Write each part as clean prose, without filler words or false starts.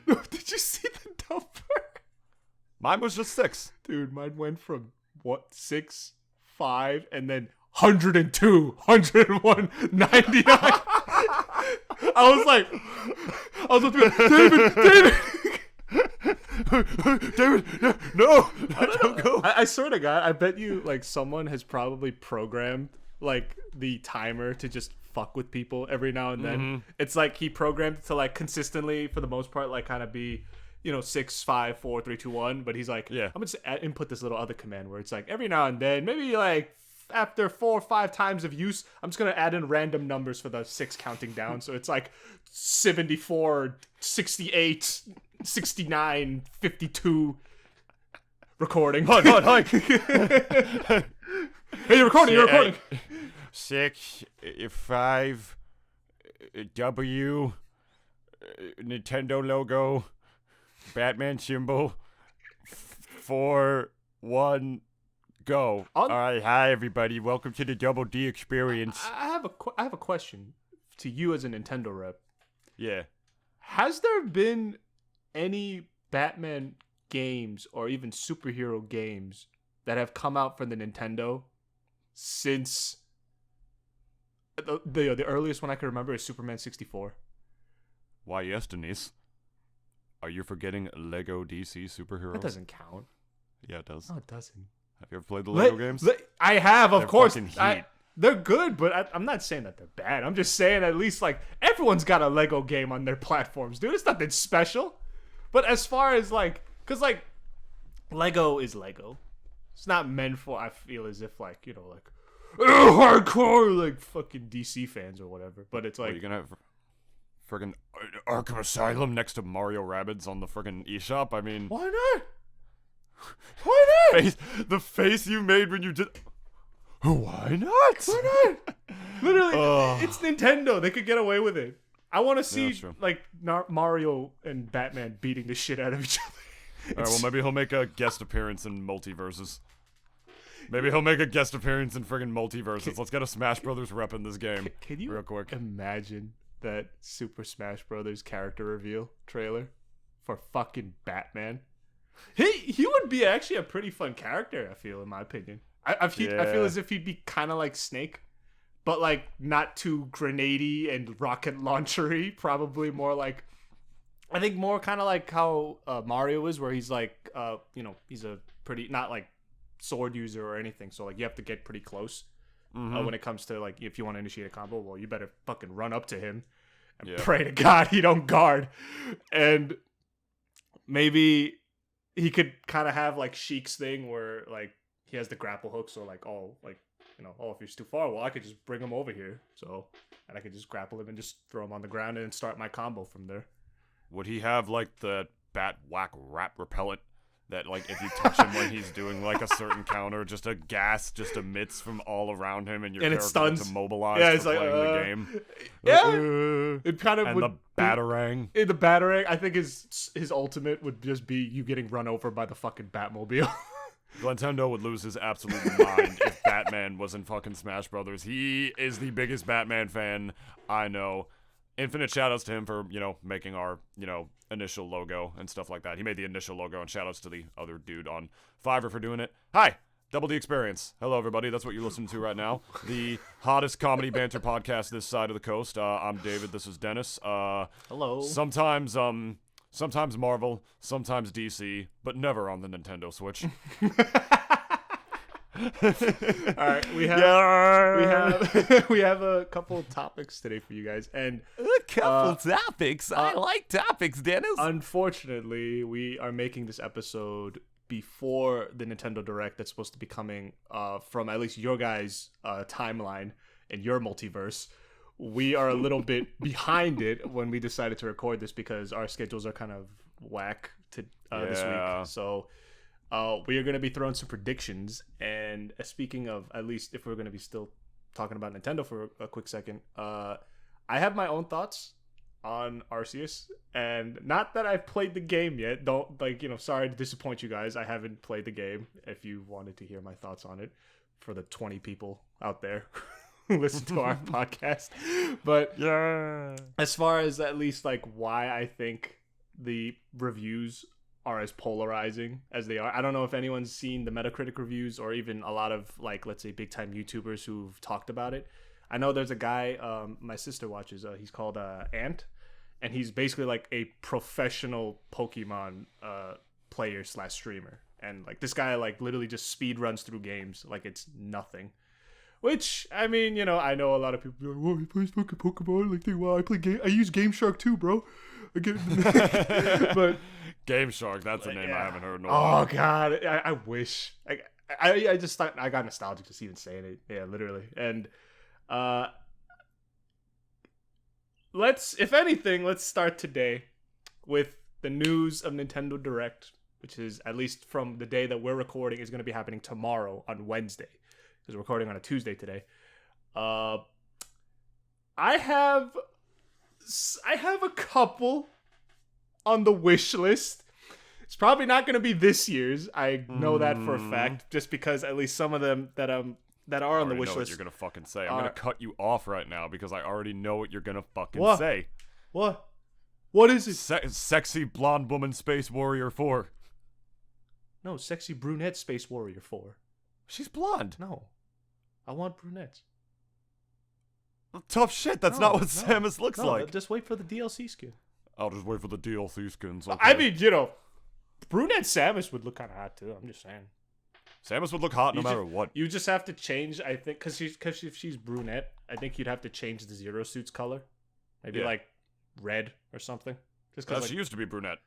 No, did you see the number? Mine was just 6. Dude, mine went from 6, 5, and then 102, 101, 99. I was like, David, no, don't go. I swear to God, I bet you like someone has probably programmed like the timer to just fuck with people every now and then. Mm-hmm. It's like he programmed to like consistently, for the most part, like kind of be 6, 5, 4, 3, 2, 1. But he's like, yeah, I'm gonna just input this little other command where it's like every now and then, maybe like after 4 or 5 times of use, I'm just gonna add in random numbers for the 6 counting down. So it's like 74, 68, 69, 52. Recording. Hi. Hey, you're recording. 6, 5, W, Nintendo logo, Batman symbol, 4, 1, go. All right, hi everybody. Welcome to the Double D experience. I have a question to you as a Nintendo rep. Yeah. Has there been any Batman games or even superhero games that have come out for the Nintendo since the earliest one I can remember is Superman 64? Why, yes, Denise. Are you forgetting Lego DC superheroes? That doesn't count. Yeah, it does. No, it doesn't. Have you ever played the Lego games? I have, of course. Heat. They're good, but I'm not saying that they're bad. I'm just saying at least like everyone's got a Lego game on their platforms, dude. It's nothing special. But as far as like, cause like Lego is Lego. It's not meant for, I feel as if like, like hardcore like fucking DC fans or whatever. But it's like, you're gonna have friggin' Arkham Asylum next to Mario Rabbids on the friggin' eShop. I mean, why not? Why not? The face you made when you did. Why not? Why not? Literally, it's Nintendo. They could get away with it. I want to see like Mario and Batman beating the shit out of each other. Alright, well maybe he'll make a guest appearance in Multiverses. Maybe he'll make a guest appearance in friggin' Multiverses. Let's get a Smash Brothers rep in this game. Can you real quick imagine that Super Smash Brothers character reveal trailer for fucking Batman? He would be actually a pretty fun character, I feel, in my opinion. I feel as if he'd be kind of like Snake, but like not too grenadey and rocket launchery. Probably more like, I think more kind of like how Mario is, where he's like, he's a pretty, not like sword user or anything. So like you have to get pretty close when it comes to like, if you want to initiate a combo, well, you better fucking run up to him and pray to God he don't guard. And maybe he could kind of have like Sheik's thing where like he has the grapple hook. So like, if he's too far, well, I could just bring him over here. And I could just grapple him and just throw him on the ground and start my combo from there. Would he have like the bat whack rat repellent that like if you touch him when he's doing like a certain counter, just a gas just emits from all around him and your character gets immobilized for playing the game? Yeah, it kind of and would the batarang. The batarang, I think his ultimate would just be you getting run over by the fucking Batmobile. Nintendo would lose his absolute mind if Batman was in fucking Smash Brothers. He is the biggest Batman fan I know. Infinite shoutouts to him for, making our, initial logo and stuff like that. He made the initial logo, and shoutouts to the other dude on Fiverr for doing it. Hi, Double D Experience. Hello, everybody. That's what you're listening to right now. The hottest comedy banter podcast this side of the coast. I'm David. This is Dennis. Hello. Sometimes Marvel, sometimes DC, but never on the Nintendo Switch. All right, we have a couple of topics today for you guys, and a couple topics. I like topics, Dennis. Unfortunately, we are making this episode before the Nintendo Direct that's supposed to be coming from at least your guys' timeline and your multiverse. We are a little bit behind it when we decided to record this because our schedules are kind of whack this week. So we are going to be throwing some predictions. And speaking of, at least if we're going to be still talking about Nintendo for a quick second, I have my own thoughts on Arceus. And not that I've played the game yet. Don't, sorry to disappoint you guys. I haven't played the game if you wanted to hear my thoughts on it for the 20 people out there listen to our podcast. But Yeah. as far as at least like why I think the reviews are as polarizing as they are, I don't know if anyone's seen the Metacritic reviews or even a lot of like, let's say, big time YouTubers who've talked about it. I know there's a guy my sister watches. He's called Ant, and he's basically like a professional Pokemon player / streamer. And like this guy like literally just speed runs through games like it's nothing. Which, I mean, you know, I know a lot of people be like, "Whoa, he plays fucking Pokemon." Like, wow, I use Game Shark too, bro. But Game Shark, that's a name I haven't heard in a oh while. god, I wish. I just thought I got nostalgic just even saying it. Yeah, literally. And if anything, let's start today with the news of Nintendo Direct, which is, at least from the day that we're recording, is going to be happening tomorrow on Wednesday, because we're recording on a Tuesday today. I have a couple on the wish list. It's probably not going to be this year's. I know that for a fact, just because at least some of them that are on the wish list. What you're gonna fucking say. I'm gonna cut you off right now because I already know what you're gonna fucking say. What? What is it? Sexy blonde woman Space Warrior 4. No, sexy brunette Space Warrior 4. She's blonde. No, I want brunettes. Tough shit. That's not what Samus looks like. Just wait for the DLC skin. I'll just wait for the DLC skins. Okay. I mean, you know, brunette Samus would look kind of hot too. I'm just saying. Samus would look hot no matter what. You just have to change, I think, because if she's brunette, I think you'd have to change the Zero Suit's color, maybe like red or something. Just because she used to be brunette.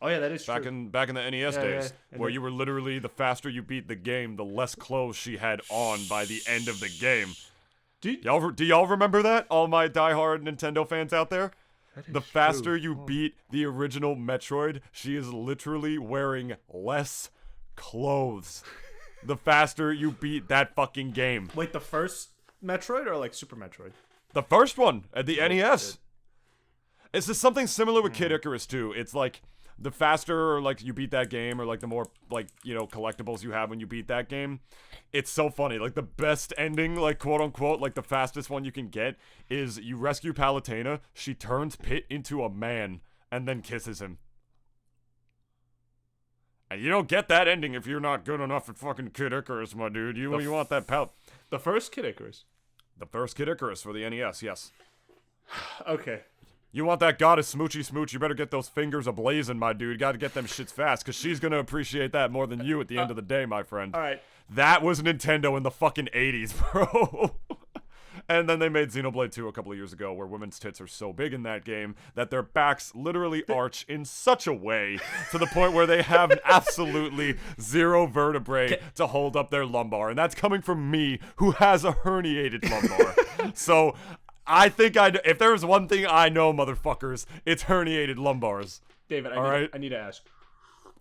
Oh yeah, that is back true. Back in the NES days, And where you were literally, the faster you beat the game, the less clothes she had on by the end of the game. Do y'all remember that? All my diehard Nintendo fans out there? The faster you beat the original Metroid, she is literally wearing less clothes. The faster you beat that fucking game. Wait, the first Metroid or like Super Metroid? The first one at the NES. It's just something similar with Kid Icarus too. It's like the faster like you beat that game, or like the more like, you know, collectibles you have when you beat that game. It's so funny. Like the best ending, like quote unquote, like the fastest one you can get is you rescue Palutena, she turns Pit into a man, and then kisses him. And you don't get that ending if you're not good enough at fucking Kid Icarus, my dude. You want that The first Kid Icarus. The first Kid Icarus for the NES, yes. Okay. You want that goddess smoochy smooch, you better get those fingers ablazing, my dude. Gotta get them shits fast, because she's gonna appreciate that more than you at the end of the day, my friend. Alright. That was Nintendo in the fucking 80s, bro. And then they made Xenoblade 2 a couple of years ago, where women's tits are so big in that game that their backs literally arch in such a way to the point where they have absolutely zero vertebrae to hold up their lumbar. And that's coming from me, who has a herniated lumbar. So I think if there's one thing I know, motherfuckers, it's herniated lumbars. David, I need to ask.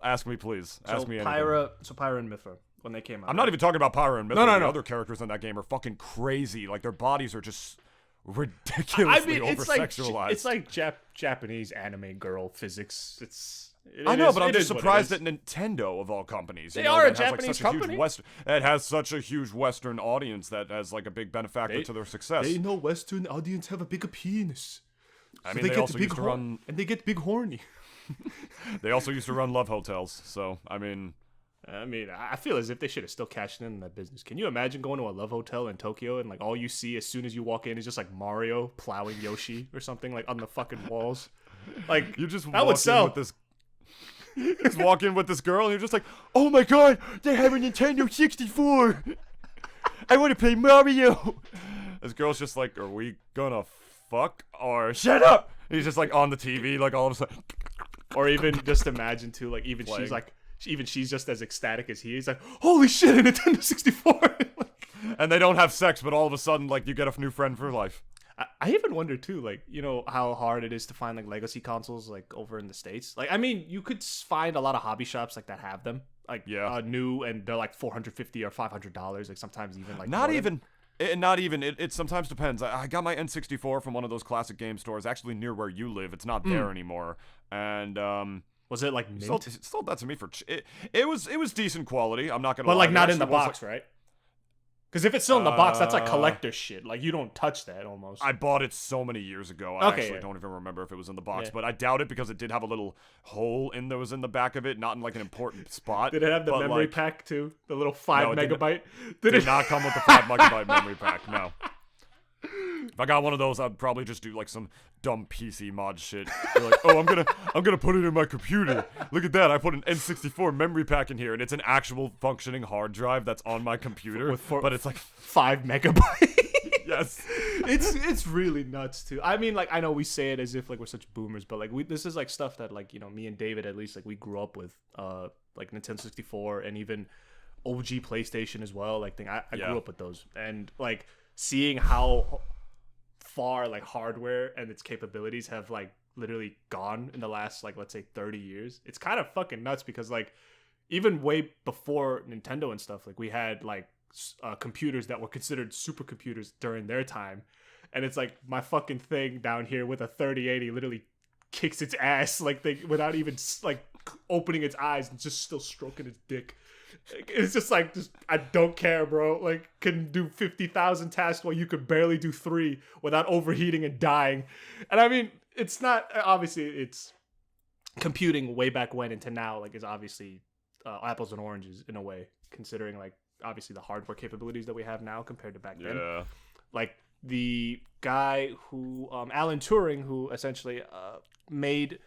Ask me, please. Ask me anything. Pyra and Mithra, when they came out. I'm not even talking about Pyra and Mithra. No. The other characters in that game are fucking crazy. Like, their bodies are just ridiculously over-sexualized. It's like Japanese anime girl physics. I know, but I'm just surprised that Nintendo, of all companies, they are a Japanese company. That has such a huge Western audience that has like a big benefactor to their success. They know Western audience have a bigger penis. I mean, they also used to run, and they get big horny. They also used to run love hotels. So I mean, I feel as if they should have still cashed in that business. Can you imagine going to a love hotel in Tokyo and like all you see as soon as you walk in is just like Mario plowing Yoshi or something like on the fucking walls? Like you just that would sell. With this. Just walk in with this girl and you're just like, oh my god, they have a Nintendo 64. I want to play Mario. This girl's just like, are we gonna fuck or shut up? And he's just like on the TV, like all of a sudden. Or even just imagine too, like even playing. She's just as ecstatic as he is. Like, holy shit, a Nintendo 64. And they don't have sex, but all of a sudden, like, you get a new friend for life. I even wonder too, like, you know how hard it is to find like legacy consoles like over in the States. Like, I mean, you could find a lot of hobby shops like that have them, like new, and they're like $450 or $500. Like sometimes even like it sometimes depends. I got my N64 from one of those classic game stores, actually near where you live. It's not there anymore, and was it like mint? Sold that to me for it was decent quality. I'm not gonna, but lie. Like not in the box, right? Because if it's still in the box, that's like collector shit. Like, you don't touch that almost. I bought it so many years ago. I actually don't even remember if it was in the box, but I doubt it because it did have a little hole that was in the back of it, not in like an important spot. Did it have the memory pack too? The little 5 megabyte? Did it not come with the 5 megabyte memory pack? No. If I got one of those, I'd probably just do like some dumb PC mod shit. Be like, oh, I'm gonna put it in my computer. Look at that! I put an N64 memory pack in here, and it's an actual functioning hard drive that's on my computer. But it's like 5 megabyte. Yes, it's really nuts too. I mean, like, I know we say it as if like we're such boomers, but like this is like stuff that like, you know, me and David at least, like, we grew up with, like Nintendo 64 and even OG PlayStation as well. Like, I grew up with those, and like seeing how far like hardware and its capabilities have like literally gone in the last, like, let's say 30 years. It's kind of fucking nuts because like even way before Nintendo and stuff, like we had like computers that were considered supercomputers during their time, and it's like my fucking thing down here with a 3080 literally kicks its ass like without even like opening its eyes and just still stroking its dick. It's just like, I don't care, bro. Like, can do 50,000 tasks while you could barely do 3 without overheating and dying. And I mean, it's not, obviously it's computing way back when into now, like, is obviously apples and oranges in a way, considering like obviously the hardware capabilities that we have now compared to back then. Like the guy who Alan Turing, who essentially made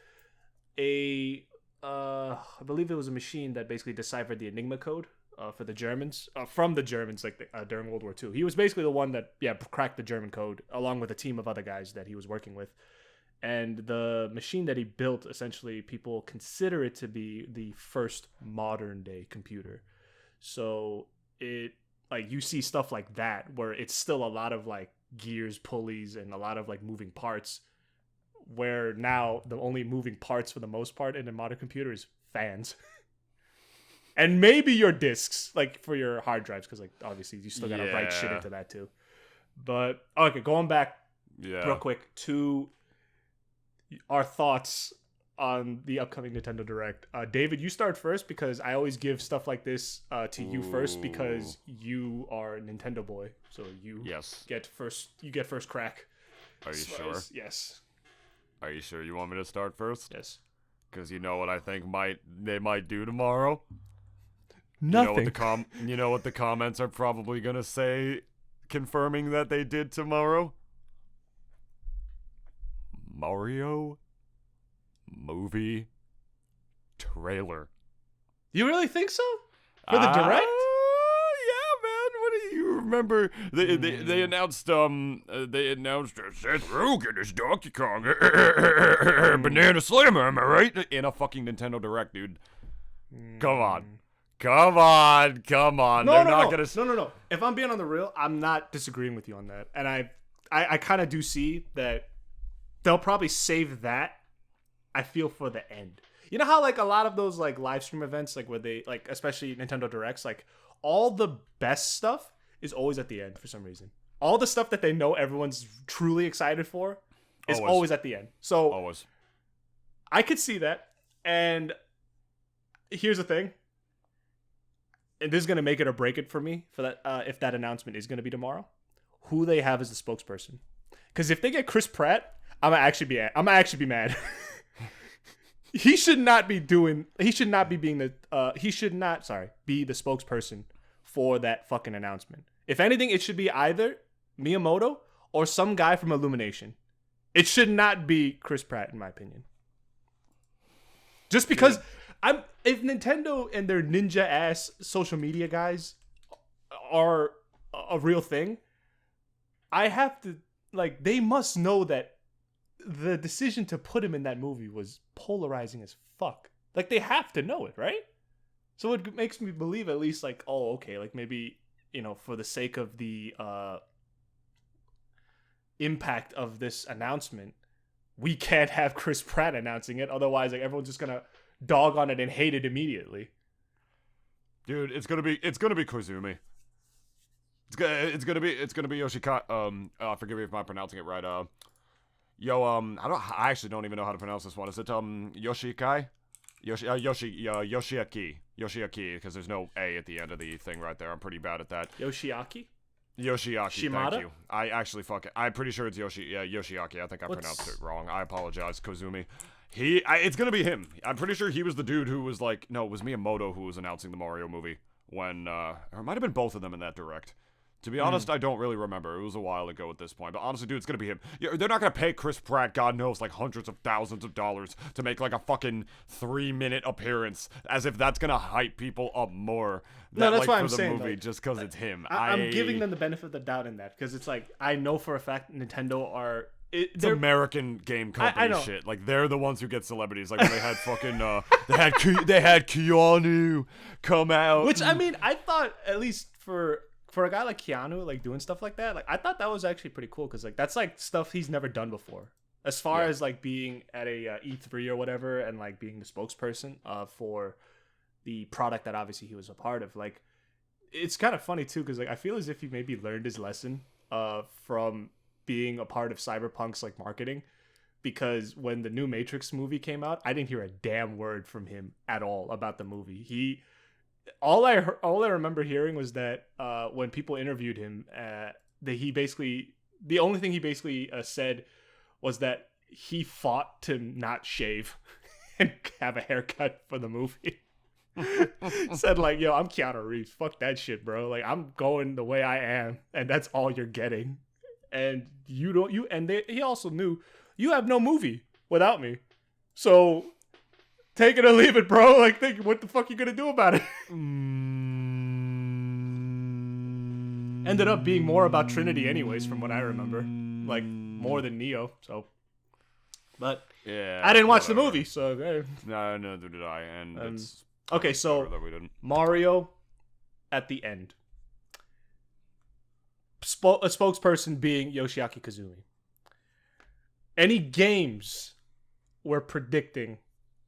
a I believe it was a machine that basically deciphered the Enigma code for the Germans, from the Germans, like during World War II. He was basically the one that cracked the German code along with a team of other guys that he was working with. And the machine that he built, essentially, people consider it to be the first modern day computer. So it, like, you see stuff like that where it's still a lot of like gears, pulleys, and a lot of like moving parts, where now the only moving parts for the most part in a modern computer is fans. And maybe your disks, like for your hard drives, because like obviously you still gotta write shit into that too. But okay, going back real quick to our thoughts on the upcoming Nintendo Direct. David, you start first because I always give stuff like this to you first because you are a Nintendo boy. So you get first crack. Are you sure? Yes. Are you sure you want me to start first? Yes. Because you know what I think they might do tomorrow? Nothing. You know what the comments are probably gonna say, confirming that they did tomorrow? Mario movie trailer. You really think so? For the Direct? Yeah, man. What do you remember? They announced Seth Rogen as Donkey Kong. Banana Slammer, am I right? In a fucking Nintendo Direct, dude. Come on. No. If I'm being on the real, I'm not disagreeing with you on that. And I kind of do see that they'll probably save that, I feel, for the end. You know how like a lot of those like live stream events, like where they like, especially Nintendo Directs, like all the best stuff is always at the end for some reason. All the stuff that they know everyone's truly excited for is always at the end. So always. I could see that. And here's the thing. And this is going to make it or break it for me for that if that announcement is going to be tomorrow. Who they have as the spokesperson. Because if they get Chris Pratt, I'm gonna actually be mad. He should not be be the spokesperson for that fucking announcement. If anything, it should be either Miyamoto or some guy from Illumination. It should not be Chris Pratt, in my opinion. Just because if Nintendo and their ninja ass social media guys are a real thing, I have to, like, they must know that the decision to put him in that movie was polarizing as fuck. Like, they have to know it, right? So it makes me believe at least, like, oh, okay, like, maybe, you know, for the sake of the impact of this announcement, we can't have Chris Pratt announcing it. Otherwise, like, everyone's just gonna dog on it and hate it immediately. Dude, it's gonna be Koizumi. It's gonna be Yoshika. Forgive me if I'm pronouncing it right. I actually don't even know how to pronounce this one. Is it Yoshikai? Yoshiaki, because there's no A at the end of the thing right there. I'm pretty bad at that. Yoshiaki? Yoshiaki, Shimada? thank you. I actually I'm pretty sure it's Yoshiaki. I think I pronounced it wrong. I apologize, Kozumi. It's gonna be him. I'm pretty sure he was the dude who was like, no, it was Miyamoto who was announcing the Mario movie when, or it might have been both of them in that direct. To be honest, I don't really remember. It was a while ago at this point. But honestly, dude, it's gonna be him. They're not gonna pay Chris Pratt, God knows, like hundreds of thousands of dollars to make like a fucking 3-minute appearance, as if that's gonna hype people up more. No, that's like, why for I'm the saying, movie like, just because it's him. I'm giving them the benefit of the doubt in that, because it's like I know for a fact Nintendo are. It's American game company I know. shit. Like they're the ones who get celebrities. Like when they had fucking they had Keanu come out. Which I mean, I thought at least for a guy like Keanu, like doing stuff like that, like I thought that was actually pretty cool, because like that's like stuff he's never done before. As far as like being at a E3 or whatever, and like being the spokesperson for the product that obviously he was a part of, like it's kind of funny too, because like I feel as if he maybe learned his lesson from being a part of Cyberpunk's like marketing, because when the new Matrix movie came out, I didn't hear a damn word from him at all about the movie. All I remember hearing was that when people interviewed him, that the only thing he basically said was that he fought to not shave and have a haircut for the movie. Said like, yo, I'm Keanu Reeves, fuck that shit, bro. Like I'm going the way I am, and that's all you're getting. And he also knew you have no movie without me, so take it or leave it, bro. Like, think what the fuck you gonna do about it? Ended up being more about Trinity, anyways, from what I remember, like more than Neo. So, but yeah, I didn't watch the movie, so no, neither did I. And it's okay. So that we didn't. Mario at the end. A spokesperson being Yoshiaki Kazumi. Any games we're predicting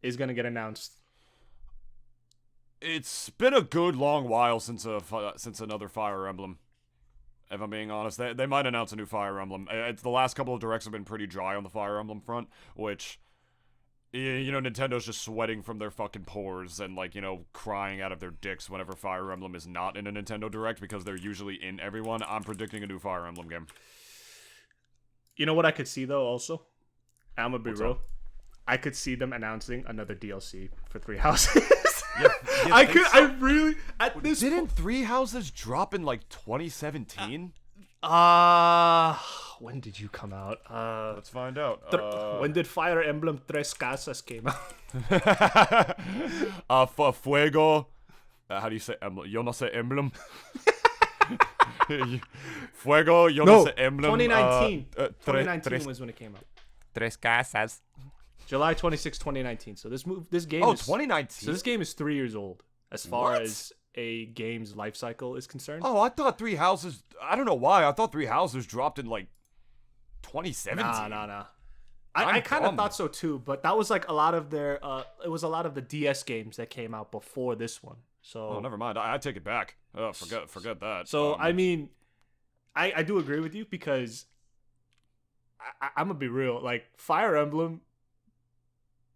is going to get announced? It's been a good long while since another Fire Emblem. If I'm being honest, they might announce a new Fire Emblem. The last couple of directs have been pretty dry on the Fire Emblem front, which, you know, Nintendo's just sweating from their fucking pores and, like, you know, crying out of their dicks whenever Fire Emblem is not in a Nintendo Direct, because they're usually in everyone. I'm predicting a new Fire Emblem game. You know what I could see, though, also? I'm gonna be What's real. up? I could see them announcing another DLC for Three Houses. Didn't Three Houses drop in, like, 2017? When did you come out? Let's find out. When did Fire Emblem Tres Casas came out? Fuego. How do you say emblem? Yo no sé emblem. Fuego. Yo no sé emblem. 2019. 2019 was when it came out. Tres Casas. July 26, 2019. So this game is 2019. So this game is 3 years old as far as a game's life cycle is concerned. Oh, I thought Three Houses. I don't know why. I thought Three Houses dropped in like 2017. Nah. I kind of thought so too, but that was like a lot of their. It was a lot of the DS games that came out before this one. So never mind. I take it back. Oh, forget that. So I mean, I do agree with you, because I'm gonna be real. Like Fire Emblem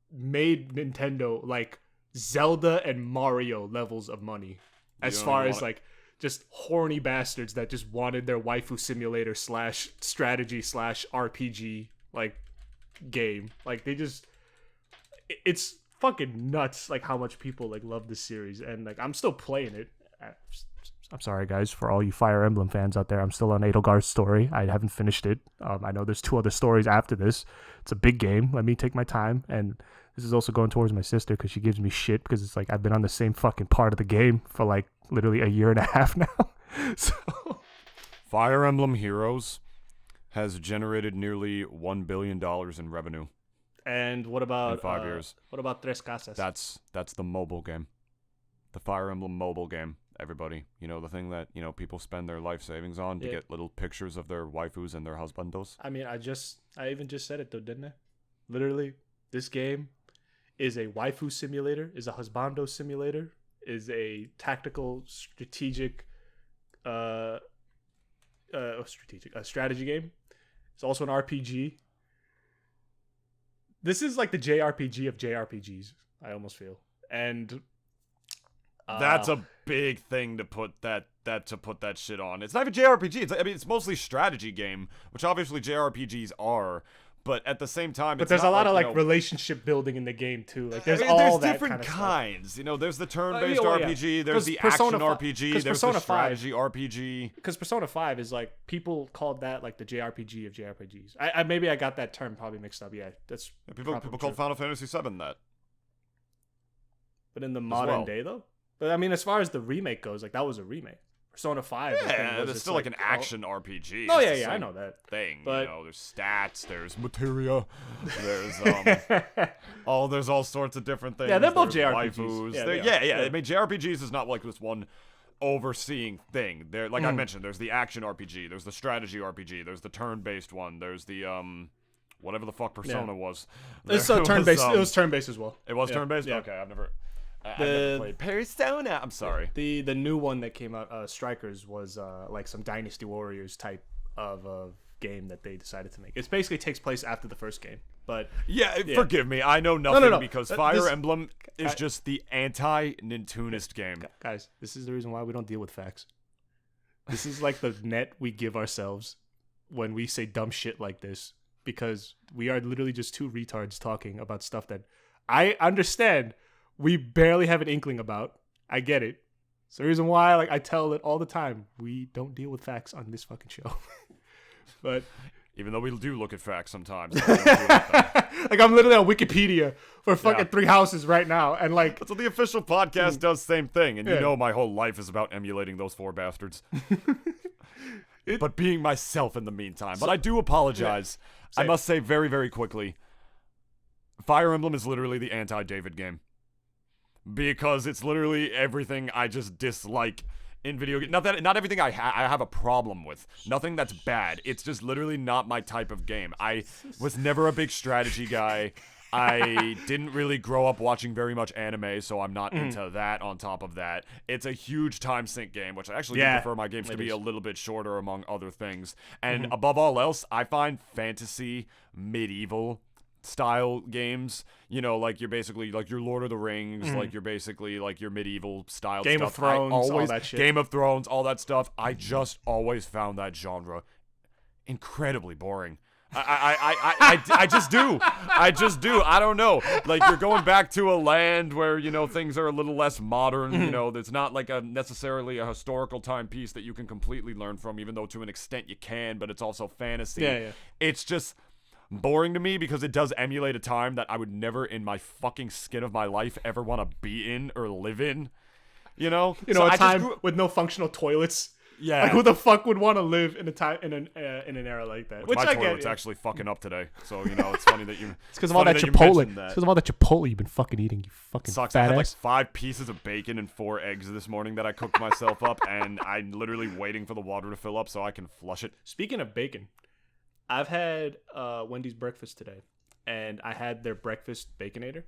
made Nintendo like Zelda and Mario levels of money, as far as like just horny bastards that just wanted their waifu simulator / strategy / RPG like game. Like it's fucking nuts like how much people like love this series, and like I'm still playing it. I'm sorry guys for all you Fire Emblem fans out there. I'm still on Edelgard's story. I haven't finished it. I know there's 2 other stories after this. It's a big game. Let me take my time. And this is also going towards my sister, because she gives me shit because it's like I've been on the same fucking part of the game for like literally a year and a half now. So Fire Emblem Heroes has generated nearly $1 billion in revenue. And what about in 5 years? What about Tres Casas? That's the mobile game. The Fire Emblem mobile game. Everybody, you know, the thing that, you know, people spend their life savings on to get little pictures of their waifus and their husbandos. I mean, I even just said it though, didn't I? Literally, this game is a waifu simulator, is a husbando simulator, is a tactical strategic strategy game. It's also an RPG. This is like the JRPG of JRPGs, I almost feel. And That's a big thing to put that shit on. It's not even JRPG. It's mostly strategy game, which obviously JRPGs are. But at the same time, but there's a lot of like relationship building in the game too. Like there's different kinds. Stuff. You know, there's the turn-based RPG, there's the action RPG, there's the strategy RPG. Because Persona 5 is like people called that like the JRPG of JRPGs. I maybe I got that term probably mixed up. Yeah, that's people called Final Fantasy VII that. But in the modern day though, but I mean, as far as the remake goes, like that was a remake. Persona 5. Yeah, it's still like an action RPG. Oh yeah, I know that thing. But, you know, there's stats, there's materia, there's there's all sorts of different things. Yeah, they're both there's JRPGs. Waifus. Yeah. I mean, JRPGs is not like this one overseeing thing. There, like I mentioned, there's the action RPG, there's the strategy RPG, there's the turn-based one, there's the whatever the fuck Persona was. It's turn-based. It was turn-based as well. It was turn-based. Yeah. Okay, I've never played Persona. I'm sorry. The new one that came out, Strikers, was like some Dynasty Warriors type of game that they decided to make. It basically takes place after the first game, but forgive me, I know nothing No. because Fire Emblem is just the anti-Nintoonist game. Guys, this is the reason why we don't deal with facts. This is like the net we give ourselves when we say dumb shit like this, because we are literally just two retards talking about stuff that I understand we barely have an inkling about. I get it. It's the reason why, like, I tell it all the time. We don't deal with facts on this fucking show. But even though we do look at facts sometimes. Like, I'm literally on Wikipedia for fucking 3 houses right now, and like that's what the official podcast does. Same thing, and you know my whole life is about emulating those 4 bastards. But being myself in the meantime. But I do apologize. I must say very, very quickly, Fire Emblem is literally the anti-David game. Because it's literally everything I just dislike in video games. Not everything I have a problem with. Nothing that's bad. It's just literally not my type of game. I was never a big strategy guy. I didn't really grow up watching very much anime, so I'm not into that on top of that. It's a huge time sink game, which I actually do prefer my games to be a little bit shorter among other things. And above all else, I find fantasy, medieval style games, you know, like you're basically like your Lord of the Rings, like you're basically like your medieval style Game stuff. of Thrones, all that shit. Game of Thrones, all that stuff. I just always found that genre incredibly boring. I just do. I don't know. Like, you're going back to a land where, you know, things are a little less modern. You know, there's not like necessarily a historical timepiece that you can completely learn from, even though to an extent you can, but it's also fantasy. Yeah. It's just boring to me because it does emulate a time that I would never in my fucking skin of my life ever want to be in or live in. You know, a time with no functional toilets. Yeah, like who the fuck would want to live in a time in an era like that? Which my toilet's actually fucking up today, so you know it's funny that you. It's because of all that Chipotle. It's because of all that Chipotle you've been fucking eating. You fucking sucks. fat I had ass. like 5 pieces of bacon and 4 eggs this morning that I cooked myself up, and I'm literally waiting for the water to fill up so I can flush it. Speaking of bacon, I've had Wendy's breakfast today, and I had their breakfast baconator.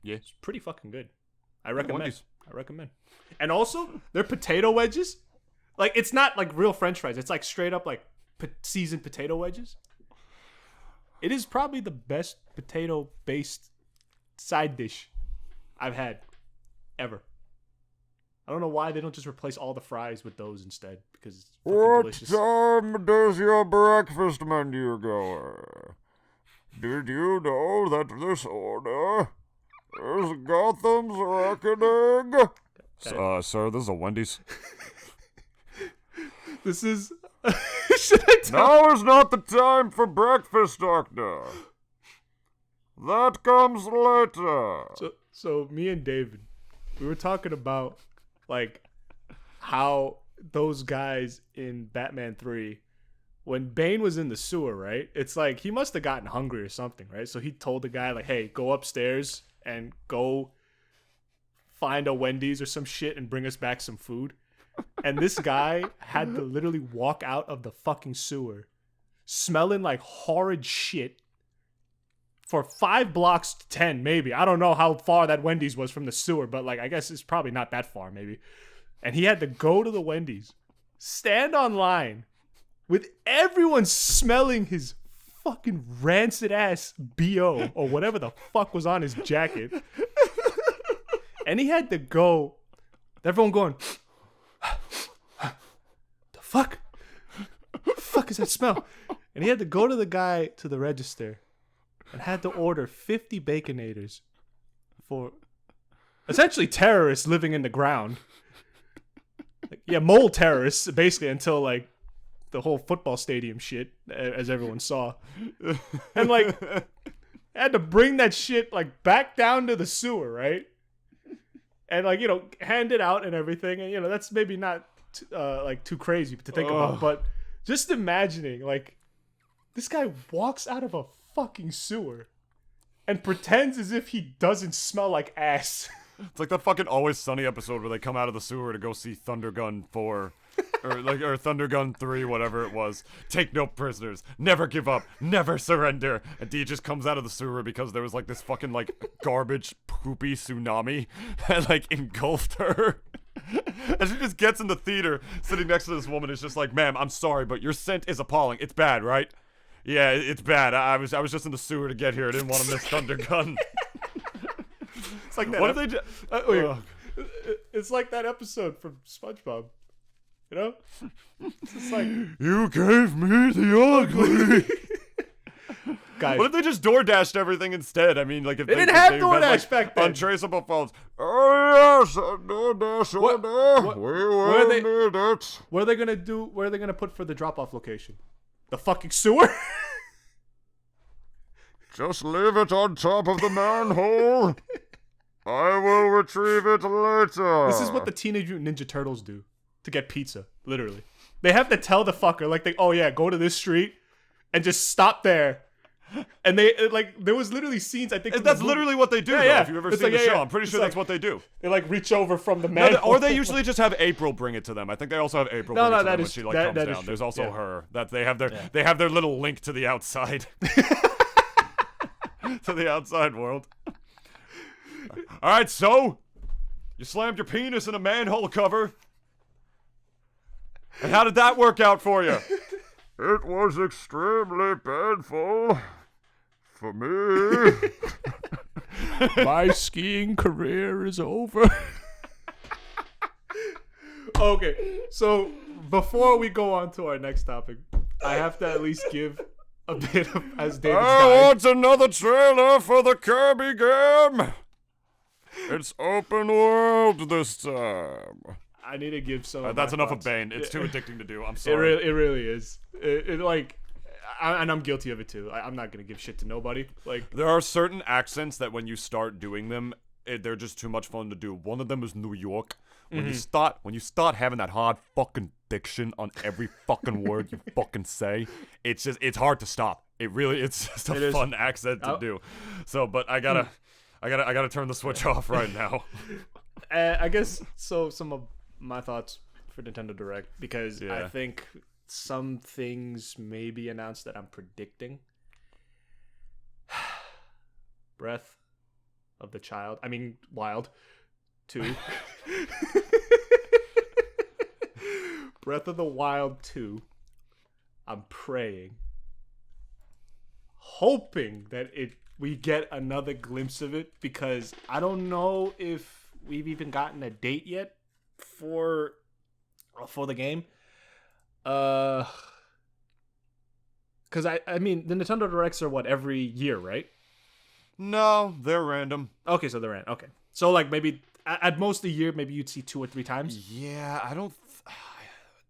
Yeah, it's pretty fucking good. I recommend. Wendy's. I recommend. And also their potato wedges. Like, it's not like real French fries. It's like straight up like seasoned potato wedges. It is probably the best potato-based side dish I've had ever. I don't know why they don't just replace all the fries with those instead, because it's fucking delicious. What time does your breakfast menu go? Did you know that this order is Gotham's reckoning? Sir, this is a Wendy's. This is... Should I tell... Now is not the time for breakfast, Doctor. That comes later. So me and David, we were talking about, like, how those guys in Batman 3, when Bane was in the sewer, right? It's like, he must have gotten hungry or something, right? So he told the guy, like, hey, go upstairs and go find a Wendy's or some shit and bring us back some food. And this guy had to literally walk out of the fucking sewer smelling like horrid shit for 5 blocks to 10, maybe. I don't know how far that Wendy's was from the sewer, but like, I guess it's probably not that far, maybe. And he had to go to the Wendy's, stand online with everyone smelling his fucking rancid ass BO or whatever the fuck was on his jacket. And he had to go Everyone going, the fuck? The fuck is that smell? And he had to go to the guy to the register and had to order 50 Baconators for essentially terrorists living in the ground. Like, yeah, mole terrorists, basically, until like the whole football stadium shit, as everyone saw. And like, had to bring that shit like back down to the sewer, right? And like, hand it out and everything. And that's maybe not like too crazy to think about, but just imagining like this guy walks out of a fucking sewer and pretends as if he doesn't smell like ass. It's like that fucking Always Sunny episode where they come out of the sewer to go see Thunder Gun 4 or Thunder Gun 3, whatever it was. Take no prisoners, never give up, never surrender. And Dee just comes out of the sewer because there was like this fucking like garbage poopy tsunami that like engulfed her. And she just gets in the theater sitting next to this woman. Is just like, ma'am, I'm sorry, but your scent is appalling. It's bad, right? Yeah, it's bad. I was just in the sewer to get here. I didn't want to miss Thunder Gun. It's like that. What if they it's like that episode from SpongeBob. It's just like, you gave me the ugly. Guys, what if they just DoorDashed everything instead? I mean, like if they didn't have DoorDash like, back then. Untraceable phones. Oh yes, DoorDash order. We will need it. What are they gonna do? Where are they gonna put for the drop-off location? The fucking sewer. Just leave it on top of the manhole. I will retrieve it later. This is what the Teenage Mutant Ninja Turtles do to get pizza. Literally, they have to tell the fucker like, go to this street and just stop there. And they like, there was literally scenes. I think that's literally what they do. Yeah. If you've ever seen the show, I'm pretty sure that's what they do. They like reach over from the manhole. Or they usually just have April bring it to to them. I think they also have April bring it to them when she like comes down. There's also her. That they have their little link to the outside. To the outside world. Alright, so you slammed your penis in a manhole cover. And how did that work out for you? It was extremely painful for me. My skiing career is over. Okay, so before we go on to our next topic, I have to at least give a bit of as David's I want another trailer for the Kirby game. It's open world this time. I need to give some. That's enough thoughts. of Bane. It's too addicting to do. I'm sorry. It really is. And I'm guilty of it too. I'm not gonna give shit to nobody. Like, there are certain accents that when you start doing them, they're just too much fun to do. One of them is New York. When you start having that hard fucking diction on every fucking word you fucking say, it's hard to stop. It's just a fun accent to do. So, but I gotta turn the switch off right now. I guess so. Some of my thoughts for Nintendo Direct, because I think some things may be announced that I'm predicting. Breath of the Child. I mean, Wild 2. Breath of the Wild 2. I'm praying, hoping that we get another glimpse of it, because I don't know if we've even gotten a date yet for the game. Because I mean, the Nintendo Directs are what, every year, right? No, they're random. Okay, so they're random. Okay, so like maybe at most a year, maybe you'd see 2 or 3 times. Yeah, I don't.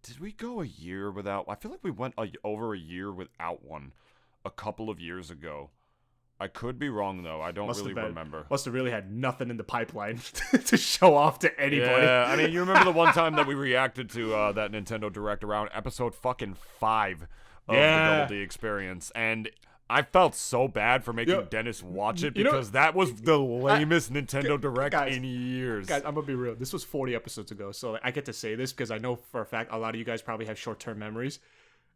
Did we go a year without? I feel like we went over a year without one a couple of years ago. I could be wrong though. I don't really remember. Must have really had nothing in the pipeline to show off to anybody. Yeah, I mean, you remember the one time that we reacted to that Nintendo Direct around episode fucking 5 of the Double D experience, and I felt so bad for making Dennis watch it because that was the lamest Nintendo Direct in years. Guys, I'm gonna be real. This was 40 episodes ago, so I get to say this because I know for a fact a lot of you guys probably have short-term memories.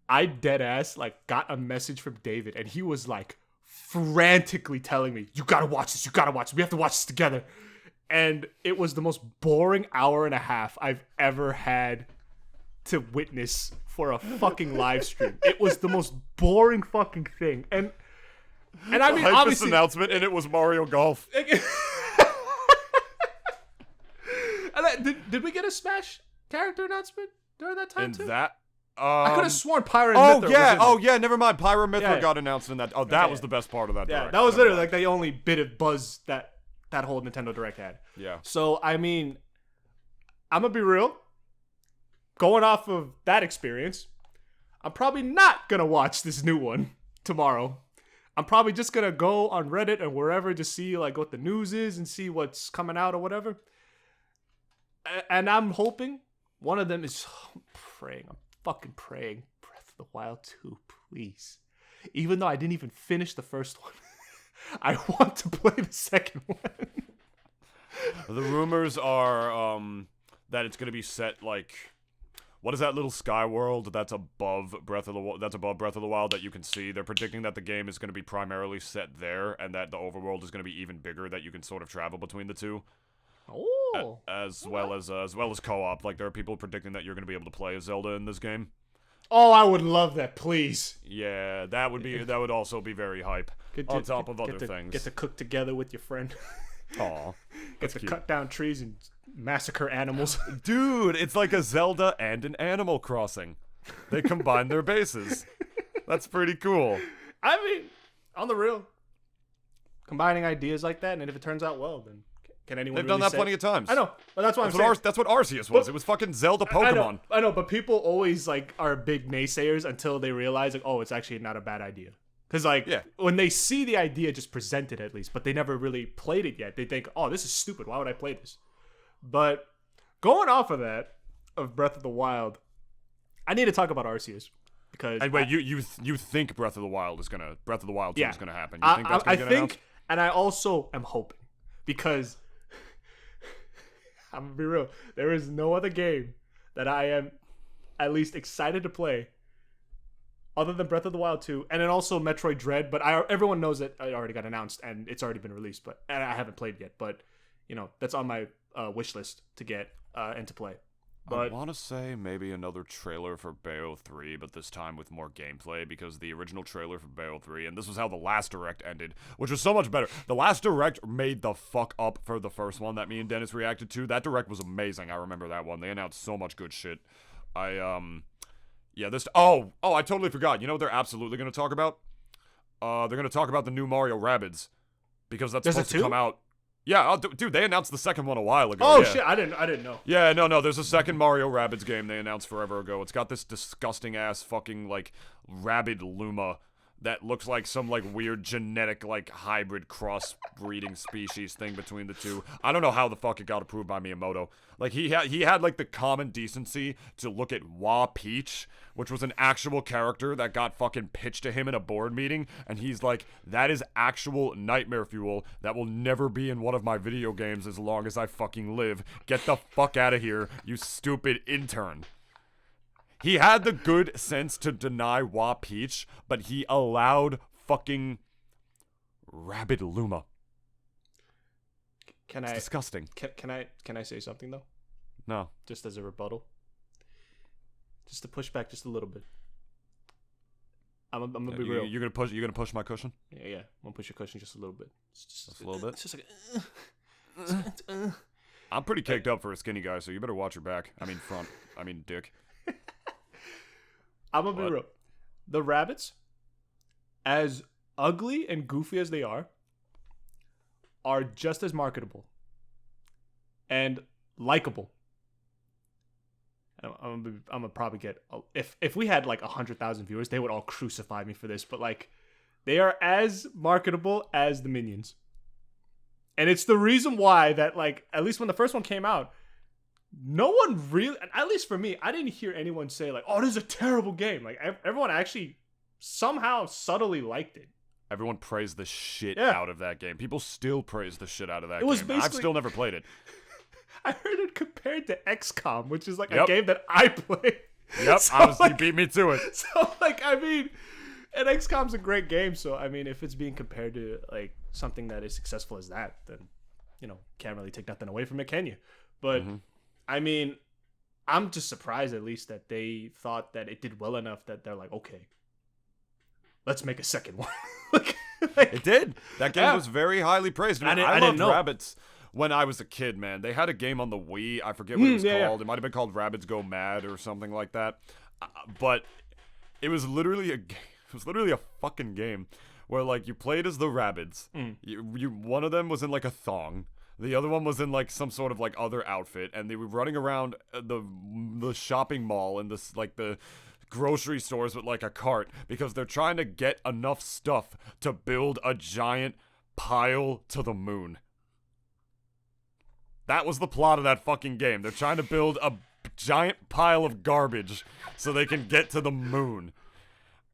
I dead ass got a message from David, and he was like frantically telling me, "You gotta watch this. You gotta watch this. We have to watch this together." And it was the most boring hour and a half I've ever had to witness for a fucking live stream. It was the most boring fucking thing. And I mean, obviously, announcement, and it was Mario Golf. Did we get a Smash character announcement during that time too? I could have sworn Pyra and Mythra was in never mind. Pyra and Mythra got announced in that. Oh, that was the best part of that direct. That was literally like the only bit of buzz that whole Nintendo Direct had. Yeah. So, I mean, I'm going to be real. Going off of that experience, I'm probably not going to watch this new one tomorrow. I'm probably just going to go on Reddit and wherever to see like what the news is and see what's coming out or whatever. And I'm hoping one of them is I'm fucking praying Breath of the Wild 2, please. Even though I didn't even finish the first one. I want to play the second one. The rumors are that it's going to be set like, what is that little sky world that's above Breath of the Wild that you can see? They're predicting that the game is going to be primarily set there, and that the overworld is going to be even bigger, that you can sort of travel between the two. Oh, as well as co-op. Like, there are people predicting that you're going to be able to play as Zelda in this game. Oh, I would love that, please. Yeah, that would also be very hype. On top of other things. Get to cook together with your friend. Aw. Get to cut down trees and massacre animals. Dude, it's like a Zelda and an Animal Crossing. They combine their bases. That's pretty cool. I mean, on the real, combining ideas like that, and if it turns out well, then can anyone They've really done that say? plenty of times. I know, but that's what I'm saying. That's what Arceus was. It was fucking Zelda Pokemon. I know, but people always like are big naysayers until they realize like, oh, it's actually not a bad idea. Because like when they see the idea just presented at least, but they never really played it yet, they think, oh, this is stupid. Why would I play this? But going off of that, of Breath of the Wild, I need to talk about Arceus. Because and wait, you think Breath of the Wild 2 is gonna happen? You think that's gonna get announced? And I also am hoping, because I'm gonna be real, there is no other game that I am at least excited to play other than Breath of the Wild 2, and then also Metroid Dread. But everyone knows that it already got announced and it's already been released, and I haven't played yet. But you know, that's on my wish list to get and to play. But I want to say maybe another trailer for Bayo 3, but this time with more gameplay, because the original trailer for Bayo 3, and this was how the last Direct ended, which was so much better. The last Direct made the fuck up for the first one that me and Dennis reacted to. That Direct was amazing. I remember that one. They announced so much good shit. I totally forgot. You know what they're absolutely going to talk about? They're going to talk about the new Mario Rabbids, because that's supposed to come out. Yeah, dude, they announced the second one a while ago. Oh, shit, I didn't know. Yeah, no, there's a second Mario Rabbids game they announced forever ago. It's got this disgusting-ass fucking, like, Rabbid Luma that looks like some, like, weird genetic, like, hybrid cross-breeding species thing between the two. I don't know how the fuck it got approved by Miyamoto. Like, he had like, the common decency to look at Wah Peach, which was an actual character that got fucking pitched to him in a board meeting, and he's like, that is actual nightmare fuel that will never be in one of my video games as long as I fucking live. Get the fuck out of here, you stupid intern. He had the good sense to deny Wah Peach, but he allowed fucking Rabbid Luma. It's disgusting. Can I say something though? No. Just as a rebuttal. Just to push back just a little bit. I'm gonna be real. You're gonna push my cushion? Yeah. I'm gonna push your cushion just a little bit. Just a little bit. It's just like. I'm pretty caked up for a skinny guy, so you better watch your back. I mean front. I mean dick. I'm gonna be real. The rabbits, as ugly and goofy as they are just as marketable and likable. I'm gonna probably get, if we had like 100,000 viewers, they would all crucify me for this, but like, they are as marketable as the Minions, and it's the reason why that, like, at least when the first one came out, no one really, at least for me, I didn't hear anyone say like, oh, this is a terrible game. Like, everyone actually somehow subtly liked it. Everyone praised the shit out of that game. People still praise the shit out of that game. I've still never played it. I heard it compared to XCOM, which is like a game that I play. Yep, so, you beat me to it. So, like, I mean, and XCOM's a great game, so, I mean, if it's being compared to, like, something that is successful as that, then, you know, can't really take nothing away from it, can you? But, I mean, I'm just surprised, at least, that they thought that it did well enough that they're like, okay, let's make a second one. like, it did. That game was very highly praised. I loved Rabbids. when I was a kid, man. They had a game on the Wii. I forget what it was called. Yeah. It might have been called Rabbids Go Mad or something like that. But it was literally a fucking game where like you played as the Rabbids. You one of them was in like a thong. The other one was in like some sort of like other outfit, and they were running around the shopping mall and this like the grocery stores with like a cart because they're trying to get enough stuff to build a giant pile to the moon. That was the plot of that fucking game. They're trying to build a giant pile of garbage so they can get to the moon.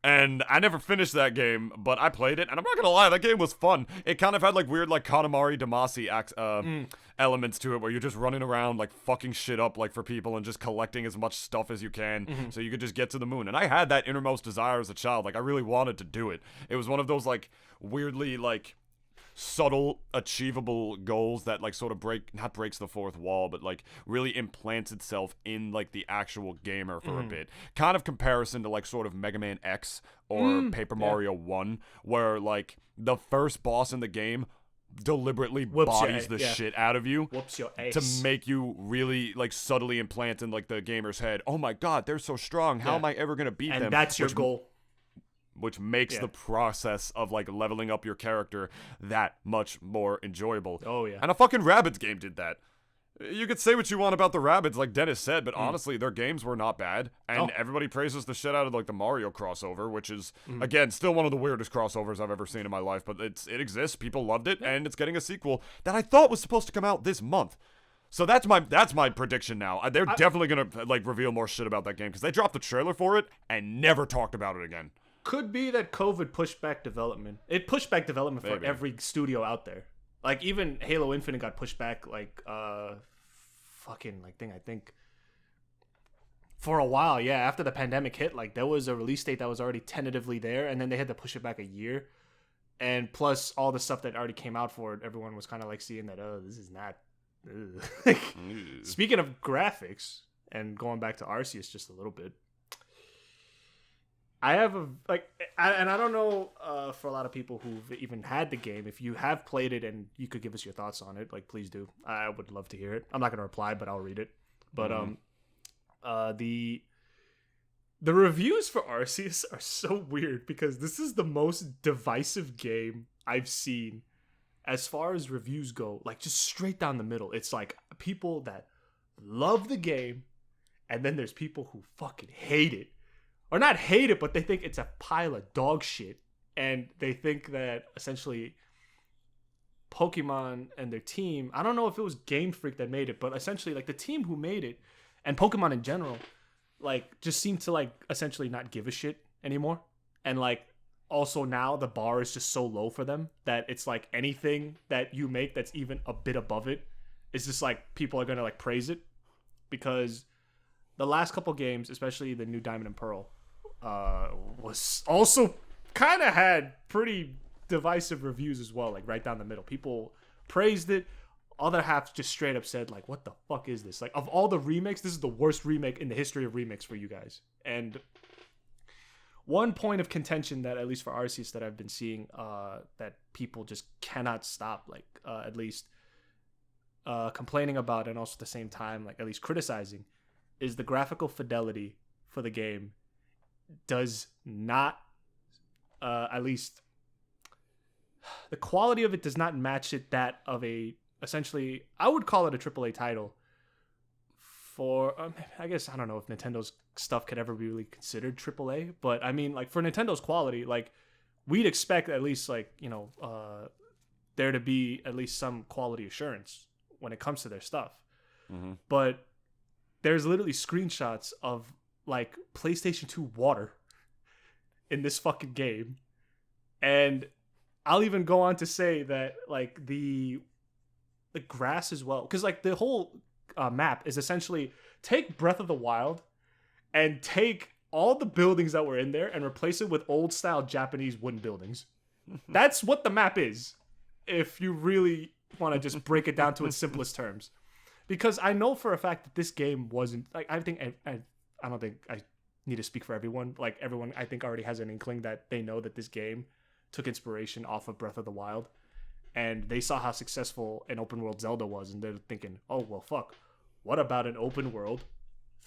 And I never finished that game, but I played it, and I'm not gonna lie, that game was fun. It kind of had like weird like Katamari Damacy elements to it, where you're just running around like fucking shit up like for people and just collecting as much stuff as you can, so you could just get to the moon. And I had that innermost desire as a child. Like I really wanted to do it. It was one of those like weirdly like subtle achievable goals that like sort of breaks the fourth wall, but like really implants itself in like the actual gamer for a bit. Kind of comparison to like sort of Mega Man X or Paper Mario 1, where like the first boss in the game deliberately bodies the shit out of you to make you really like subtly implant in like the gamer's head, oh my god, they're so strong, how am I ever gonna beat them? And that's your goal. Which makes the process of like leveling up your character that much more enjoyable. Oh yeah. And a fucking Rabbids game did that. You could say what you want about the Rabbids, like Dennis said, but honestly, their games were not bad. And everybody praises the shit out of like the Mario crossover, which is again still one of the weirdest crossovers I've ever seen in my life. But it exists. People loved it, and it's getting a sequel that I thought was supposed to come out this month. So that's my prediction now. They're definitely gonna like reveal more shit about that game because they dropped the trailer for it and never talked about it again. Could be that COVID pushed back development. It pushed back development for every studio out there. Like even Halo Infinite got pushed back like fucking like I think for a while, yeah, after the pandemic hit, like there was a release date that was already tentatively there, and then they had to push it back a year. And plus all the stuff that already came out for it, everyone was kind of like seeing that, oh, this is not like, speaking of graphics and going back to Arceus just a little bit, I have and I don't know for a lot of people who've even had the game, if you have played it and you could give us your thoughts on it, like please do. I would love to hear it. I'm not going to reply, but I'll read it. But the reviews for Arceus are so weird because this is the most divisive game I've seen as far as reviews go, like just straight down the middle. It's like people that love the game, and then there's people who fucking hate it. Or not hate it, but they think it's a pile of dog shit. And they think that essentially Pokemon and their team, I don't know if it was Game Freak that made it, but essentially like the team who made it and Pokemon in general, like just seem to like essentially not give a shit anymore. And like also now the bar is just so low for them that it's like anything that you make that's even a bit above it is just like people are going to like praise it, because the last couple games, especially the new Diamond and Pearl, was also kind of had pretty divisive reviews as well, like right down the middle. People praised it, other half just straight up said like, what the fuck is this? Like, of all the remakes, this is the worst remake in the history of remakes for you guys. And one point of contention that, at least for Arceus, that I've been seeing that people just cannot stop, like at least complaining about, and also at the same time like at least criticizing, is the graphical fidelity for the game does not, at least the quality of it does not match it that of a, essentially, I would call it a AAA title for, I guess, I don't know if Nintendo's stuff could ever be really considered AAA, but I mean, like, for Nintendo's quality, like, we'd expect at least, like, you know, there to be at least some quality assurance when it comes to their stuff. But there's literally screenshots of like PlayStation 2 water in this fucking game. And I'll even go on to say that like the grass as well, because like the whole map is essentially take Breath of the Wild and take all the buildings that were in there and replace it with old style Japanese wooden buildings. That's what the map is, if you really want to just break it down to its simplest terms. Because I know for a fact that this game wasn't like, I don't think I need to speak for everyone. Like everyone, I think, already has an inkling that they know that this game took inspiration off of Breath of the Wild. and they saw how successful an open world Zelda was, and they're thinking, oh well, fuck, what about an open world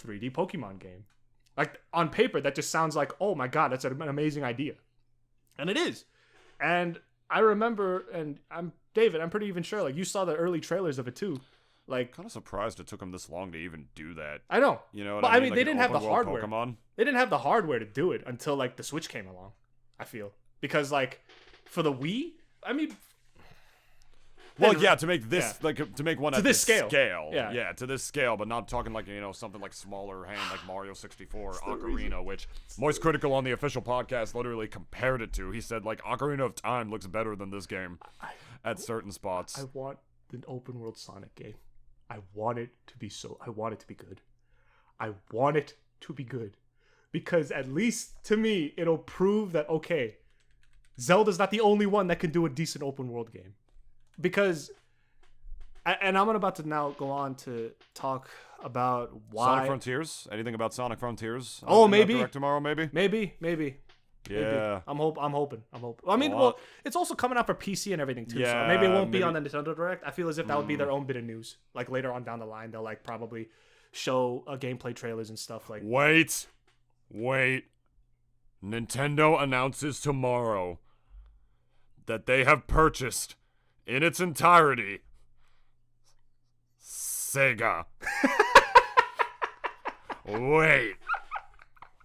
3D Pokemon game? Like on paper, that just sounds like, oh my god, that's an amazing idea, and it is. And I remember, and I'm pretty even sure, like you saw the early trailers of it too. Like, kind of surprised it took them this long to even do that. I know. You know what but I mean? Like, they didn't have the hardware. Pokemon. They didn't have the hardware to do it until like the Switch came along, I feel. Because like for the Wii, I mean, well, yeah, to make this like to make one to at this scale. Yeah, to this scale, but not talking like, you know, something like smaller hand like Mario 64 Ocarina, which Moist Critical on the official podcast literally compared it to. He said like Ocarina of Time looks better than this game at certain spots. I want an open world Sonic game. I want it to be good. I want it to be good. Because at least to me, it'll prove that, okay, Zelda's not the only one that can do a decent open world game. Because, and I'm about to now go on to talk about why. Sonic Frontiers? Anything about Sonic Frontiers? Oh, maybe. Direct tomorrow, maybe? Maybe. Yeah. I'm hoping. I mean, well, it's also coming out for PC and everything too. Yeah, so maybe it won't be on the Nintendo Direct. I feel as if that would be their own bit of news. Like later on down the line, they'll like probably show gameplay trailers and stuff like. Wait. Nintendo announces tomorrow that they have purchased in its entirety Sega. Wait.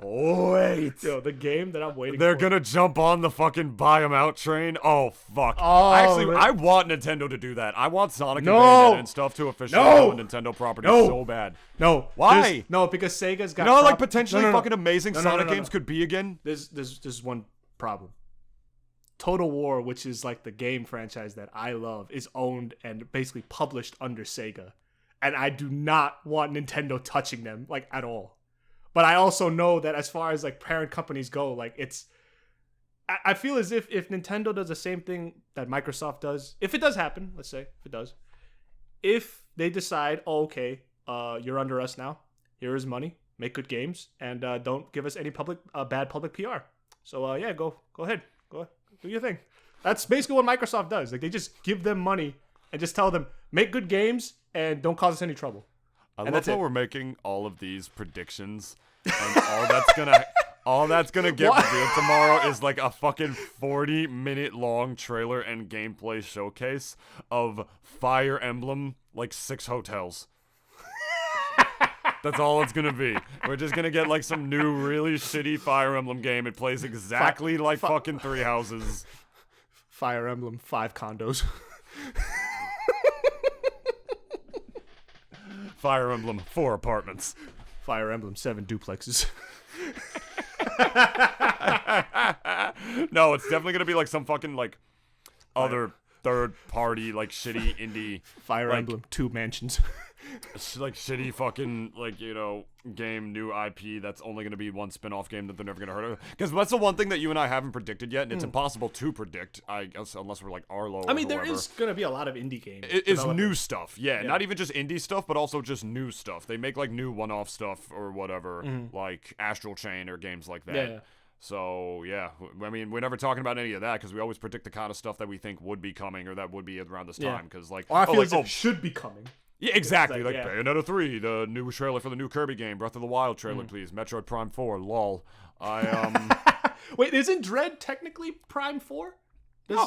Yo, the game that I'm waiting They're for. gonna jump on the fucking buy 'em out train. Oh, fuck. Oh, actually, I want Nintendo to do that. I want Sonic and Bayonetta and stuff to officially own Nintendo property so bad. No. Why? No, because Sega's got... You know, like, potentially fucking amazing Sonic games could be again? There's one problem. Total War, which is like the game franchise that I love, is owned and basically published under Sega. And I do not want Nintendo touching them, like, at all. But I also know that as far as like parent companies go, like it's, I feel as if Nintendo does the same thing that Microsoft does, if it does happen, let's say if it does, if they decide, oh, okay, you're under us now, here is money, make good games, and don't give us any bad public PR. So yeah, go ahead, do your thing. That's basically what Microsoft does. Like they just give them money and just tell them make good games and don't cause us any trouble. I love how we're making all of these predictions, and all that's gonna get revealed tomorrow is like a fucking 40-minute long trailer and gameplay showcase of Fire Emblem, like 6 hotels. That's all it's gonna be. We're just gonna get like some new really shitty Fire Emblem game. It plays exactly like fucking 3 houses. Fire Emblem 5 condos. Fire Emblem 4 apartments. Fire Emblem 7 duplexes. No, it's definitely gonna be like some fucking like other third party like shitty indie Fire Emblem 2 mansions. Like shitty fucking like, you know, game, new IP that's only gonna be one spin-off game that they're never gonna heard of. Because that's the one thing that you and I haven't predicted yet, and it's impossible to predict, I guess, unless we're like Arlo. I mean, there is gonna be a lot of indie games. It is new stuff, yeah. Not even just indie stuff, but also just new stuff. They make like new one-off stuff or whatever, like Astral Chain or games like that. Yeah. So, yeah, I mean, we're never talking about any of that because we always predict the kind of stuff that we think would be coming or that would be around this time. Because, like, I feel like it should be coming. Yeah, exactly. Like Bayonetta 3, the new trailer for the new Kirby game, Breath of the Wild trailer, please. Metroid Prime 4, lol. Wait, isn't Dread technically Prime 4?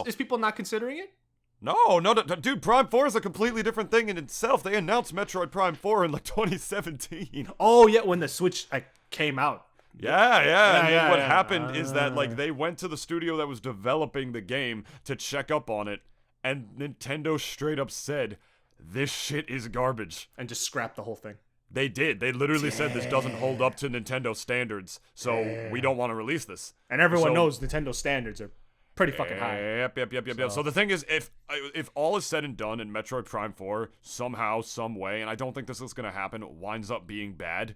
Is people not considering it? No, dude, Prime 4 is a completely different thing in itself. They announced Metroid Prime 4 in like 2017. Oh, yeah, when the Switch came out. Yeah. What happened is that like they went to the studio that was developing the game to check up on it, and Nintendo straight up said, "This shit is garbage," and just scrapped the whole thing. They did. They literally said this doesn't hold up to Nintendo standards, so we don't want to release this. And everyone knows Nintendo standards are pretty fucking high. Yep. So the thing is, if all is said and done and Metroid Prime 4 somehow, some way, and I don't think this is gonna happen, winds up being bad,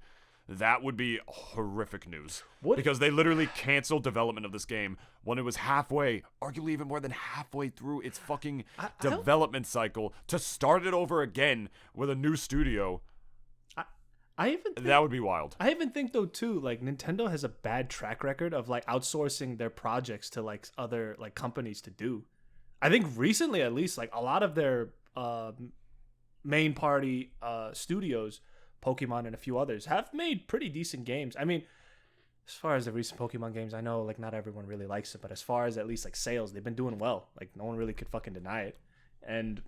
that would be horrific news. Because they literally canceled development of this game when it was halfway, arguably even more than halfway through its fucking development cycle, to start it over again with a new studio. That would be wild. I even think though too, like Nintendo has a bad track record of like outsourcing their projects to like other like companies to do. I think recently, at least, like a lot of their main party studios, Pokemon and a few others, have made pretty decent games. I mean, as far as the recent Pokemon games, I know like not everyone really likes it, but as far as at least like sales, they've been doing well. Like no one really could fucking deny it. And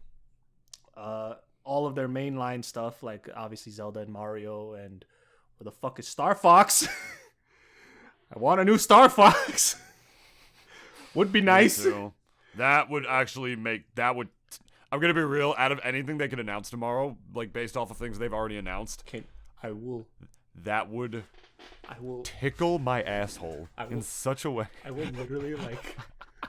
all of their mainline stuff, like obviously Zelda and Mario, and where the fuck is Star Fox? I want a new Star Fox. Would be nice. That would actually make that would. I'm gonna be real. Out of anything they could announce tomorrow, like based off of things they've already announced, I will. That would. I will tickle my asshole in such a way. I will literally like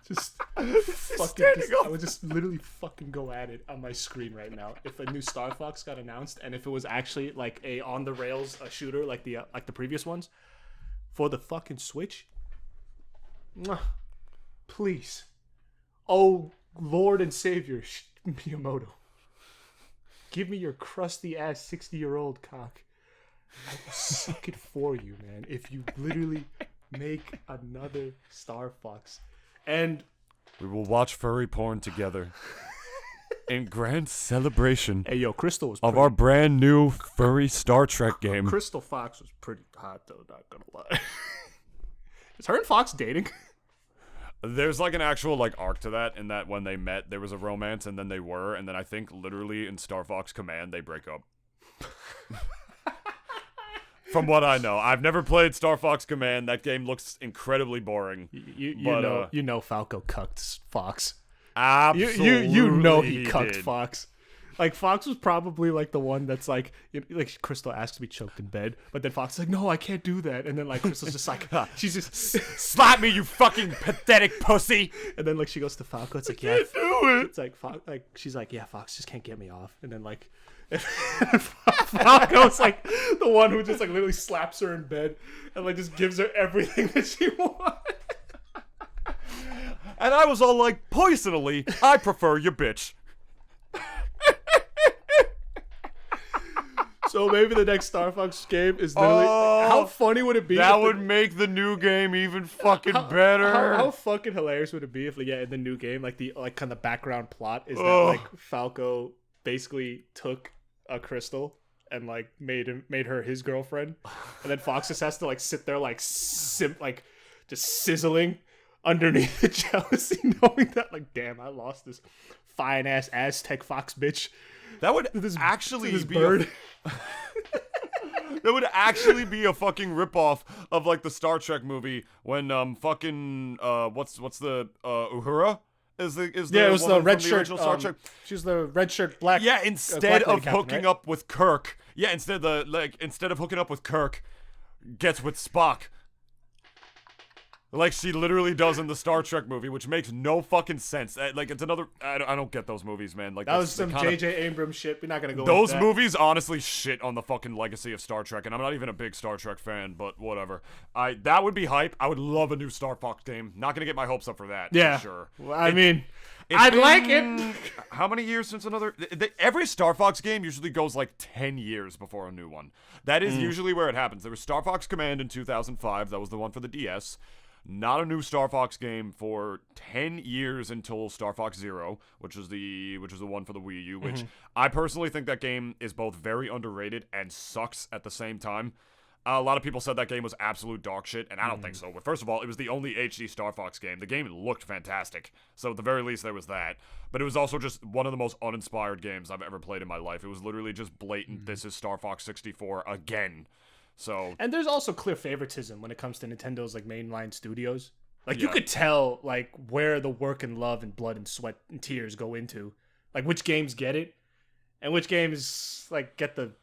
just fucking. I would just literally fucking go at it on my screen right now. If a new Star Fox got announced, and if it was actually like a on the rails shooter like the previous ones for the fucking Switch, please, oh Lord and Savior Miyamoto, give me your crusty ass 60-year-old cock. I will suck it for you, man. If you literally make another Star Fox, and we will watch furry porn together in grand celebration. Hey, yo, Crystal was of our brand new furry Star Trek game. Crystal Fox was pretty hot, though. Not gonna lie. Is her and Fox dating? There's like an actual like arc to that, in that when they met, there was a romance, and then they were, and then I think literally in Star Fox Command they break up. From what I know, I've never played Star Fox Command. That game looks incredibly boring. You know Falco cucked Fox. Absolutely, you know he cucked Fox. Like Fox was probably like the one that's like Crystal asks to be choked in bed, but then Fox is like, no, I can't do that, and then like Crystal's just like, she's just slap me, you fucking pathetic pussy, and then like she goes to Falco, it's like, yeah, do it. It's like Fox, like she's like, yeah, Fox just can't get me off, and then like. Falco's like the one who just like literally slaps her in bed and like just gives her everything that she wants. And I was all like, personally, I prefer your bitch. So maybe the next Star Fox game is literally how funny would it be? That would make the new game even fucking better. How fucking hilarious would it be if in the new game like the like kind of background plot is that like Falco basically took a Crystal and like made her his girlfriend, and then Fox just has to like sit there like just sizzling underneath the jealousy, knowing that like, damn, I lost this fine ass Aztec Fox bitch. That would actually be bird. That would actually be a fucking ripoff of like the Star Trek movie when fucking what's the Uhura? It was the red shirt. Star Trek. She's the red shirt black. Yeah, instead of hooking up with Kirk. Yeah, instead of hooking up with Kirk, gets with Spock. Like she literally does in the Star Trek movie, which makes no fucking sense. Like it's another. I don't get those movies, man. Like that was some J.J. Abrams shit. We're not gonna go. Those movies honestly shit on the fucking legacy of Star Trek, and I'm not even a big Star Trek fan, but whatever. That would be hype. I would love a new Star Fox game. Not gonna get my hopes up for that. Yeah, for sure. Well, I mean, I'd like it. How many years since another? Every Star Fox game usually goes like 10 years before a new one. That is usually where it happens. There was Star Fox Command in 2005. That was the one for the DS. Not a new Star Fox game for 10 years until Star Fox Zero, which is the one for the Wii U, which I personally think that game is both very underrated and sucks at the same time. A lot of people said that game was absolute dog shit, and I don't think so. But first of all, it was the only HD Star Fox game. The game looked fantastic, so at the very least there was that. But it was also just one of the most uninspired games I've ever played in my life. It was literally just blatant, this is Star Fox 64 again. So, and there's also clear favoritism when it comes to Nintendo's like mainline studios. Like you could tell like where the work and love and blood and sweat and tears go into, like which games get it, and which games like get the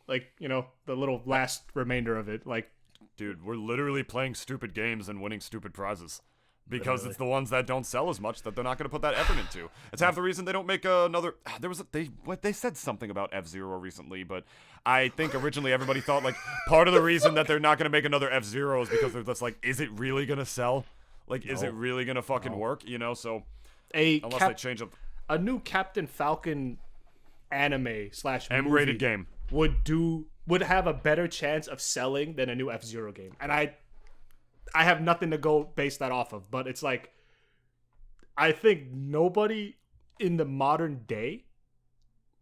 like the little last remainder of it. Like, dude, we're literally playing stupid games and winning stupid prizes. Because it's the ones that don't sell as much that they're not going to put that effort into. It's half the reason they don't make another. They said something about F-Zero recently, but I think originally everybody thought like part of the reason that they're not going to make another F-Zero is because they're just like, is it really going to sell? Like, is it really going to fucking work? So unless they change up a new Captain Falcon anime / M-rated game would have a better chance of selling than a new F-Zero game, and I have nothing to go base that off of, but it's like I think nobody in the modern day,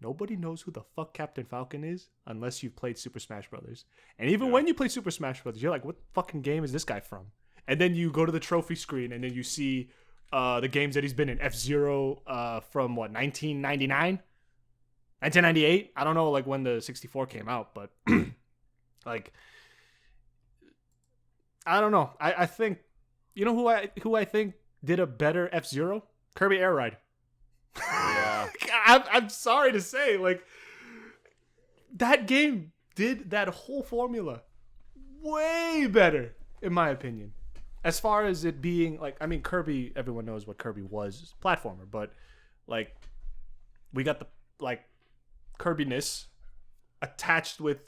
nobody knows who the fuck Captain Falcon is unless you've played Super Smash Brothers. And even when you play Super Smash Brothers, you're like, what fucking game is this guy from? And then you go to the trophy screen and then you see the games that he's been in. F-Zero from what, 1999? 1998? I don't know like when the 64 came out, but like I don't know. I think you know who I think did a better F-Zero? Kirby Air Ride. Yeah. I'm sorry to say, like, that game did that whole formula way better, in my opinion. As far as it being, like, I mean, Kirby, everyone knows what Kirby was, platformer, but, like, we got the, like, Kirby-ness attached with,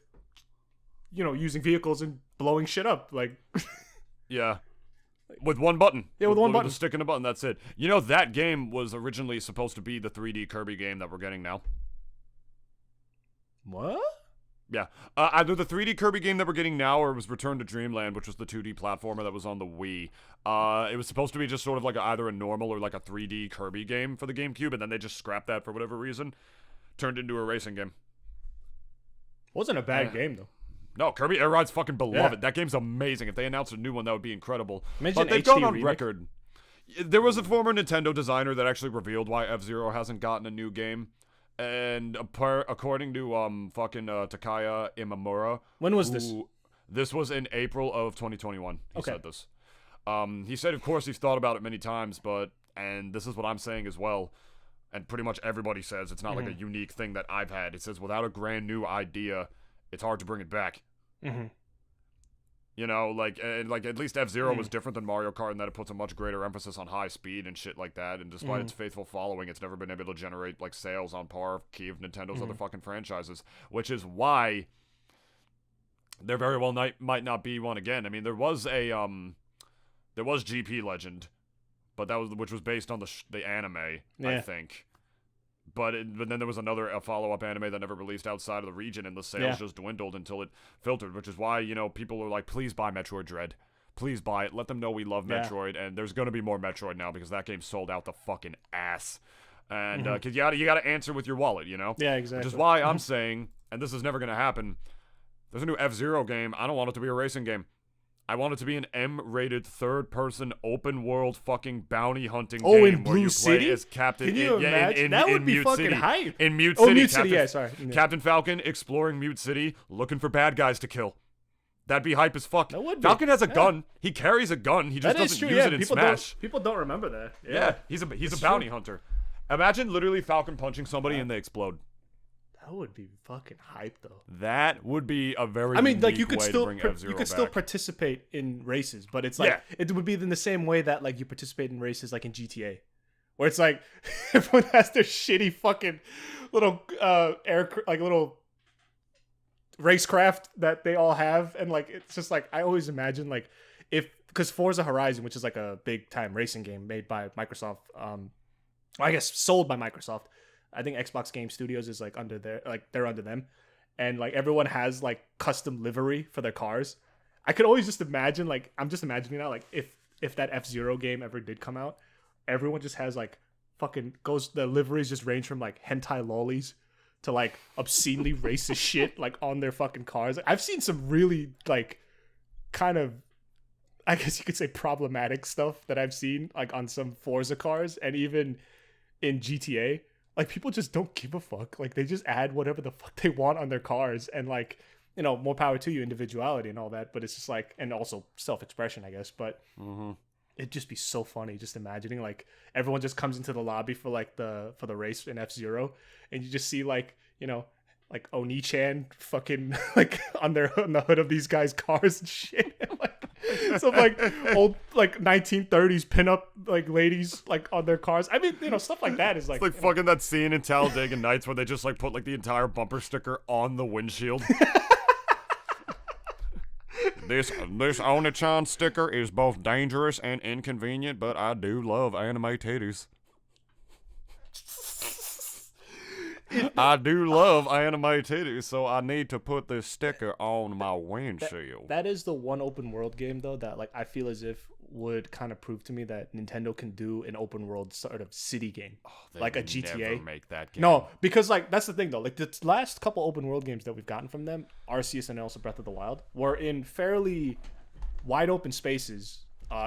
you know, using vehicles and blowing shit up, like... Yeah. With one button. Yeah, with one button. With a stick and a button, that's it. You know, that game was originally supposed to be the 3D Kirby game that we're getting now. What? Yeah. Either the 3D Kirby game that we're getting now or it was Return to Dreamland, which was the 2D platformer that was on the Wii. It was supposed to be just sort of like either a normal or like a 3D Kirby game for the GameCube, and then they just scrapped that for whatever reason. Turned into a racing game. Wasn't a bad game, though. No, Kirby Air Ride's fucking beloved. Yeah. That game's amazing. If they announced a new one, that would be incredible. Imagine But they've HD gone on remake. record. There was a former Nintendo designer that actually revealed why F-Zero hasn't gotten a new game. And according to Takaya Imamura... When was this? This was in April of 2021. He Okay. said this. He said, of course, he's thought about it many times, but... And this is what I'm saying as well. And pretty much everybody says it's not like a unique thing that I've had. It says, without a brand new idea... it's hard to bring it back. Mm-hmm. You know, like at least F-Zero was different than Mario Kart in that it puts a much greater emphasis on high speed and shit like that. And despite its faithful following, it's never been able to generate like sales on par of key of Nintendo's other fucking franchises. Which is why there very well might not be one again. I mean, there was GP Legend, but which was based on the anime, I think. But then there was a follow-up anime that never released outside of the region, and the sales just dwindled until it filtered, which is why, you know, people are like, please buy Metroid Dread. Please buy it. Let them know we love Metroid, and there's going to be more Metroid now because that game sold out the fucking ass. And because you got to answer with your wallet, you know? Yeah, exactly. Which is why I'm saying, and this is never going to happen, there's a new F-Zero game. I don't want it to be a racing game. I want it to be an M-rated third-person open-world fucking bounty hunting game in where you Blue play City? as Captain. Can you imagine? That would be Mute fucking City. hype. In Mute Oh, City. Mute City, yeah, sorry. Yeah. Captain Falcon exploring Mute City, looking for bad guys to kill. That'd be hype as fuck. That would be. Falcon has a gun. He carries a gun. He just That is doesn't true, use it in Smash. People don't remember that. Yeah, he's a bounty hunter. Imagine literally Falcon punching somebody and they explode. That would be fucking hype, though. That would be a very like you unique could way still to bring F-Zero you could back. still participate in races, but it's like it would be in the same way that like you participate in races like in GTA, where it's like everyone has their shitty fucking little little racecraft that they all have, and like it's just like I always imagine like because Forza Horizon, which is like a big time racing game made by Microsoft, I guess sold by Microsoft. I think Xbox Game Studios is like under their they're under them, and like everyone has like custom livery for their cars. I could always just imagine I'm just imagining now like if that F-Zero game ever did come out, everyone just has like fucking the liveries just range from like hentai lollies to like obscenely racist shit like on their fucking cars. I've seen some really like kind of, I guess you could say, problematic stuff that I've seen like on some Forza cars and even in GTA. Like, people just don't give a fuck. Like, they just add whatever the fuck they want on their cars. And, like, you know, more power to you, individuality and all that. But it's just, like, and also self-expression, I guess. But it'd just be so funny just imagining, like, everyone just comes into the lobby for, like, for the race in F-Zero. And you just see, like, you know, like, Oni-chan fucking, like, on the hood of these guys' cars and shit. Like, some, like, old, like, 1930s pinup, like, ladies, like, on their cars. I mean, you know, stuff like that is, like... It's like fucking that scene in Talladega Nights where they just, like, put, like, the entire bumper sticker on the windshield. This Oni-chan sticker is both dangerous and inconvenient, but I do love anime titties. I do love anime titties, so I need to put this sticker on my windshield. That is the one open world game though that like I feel as if would kind of prove to me that Nintendo can do an open world sort of city game, like a GTA. Never make that game. No, because like that's the thing though. Like the last couple open world games that we've gotten from them, Arceus and also Breath of the Wild, were in fairly wide open spaces.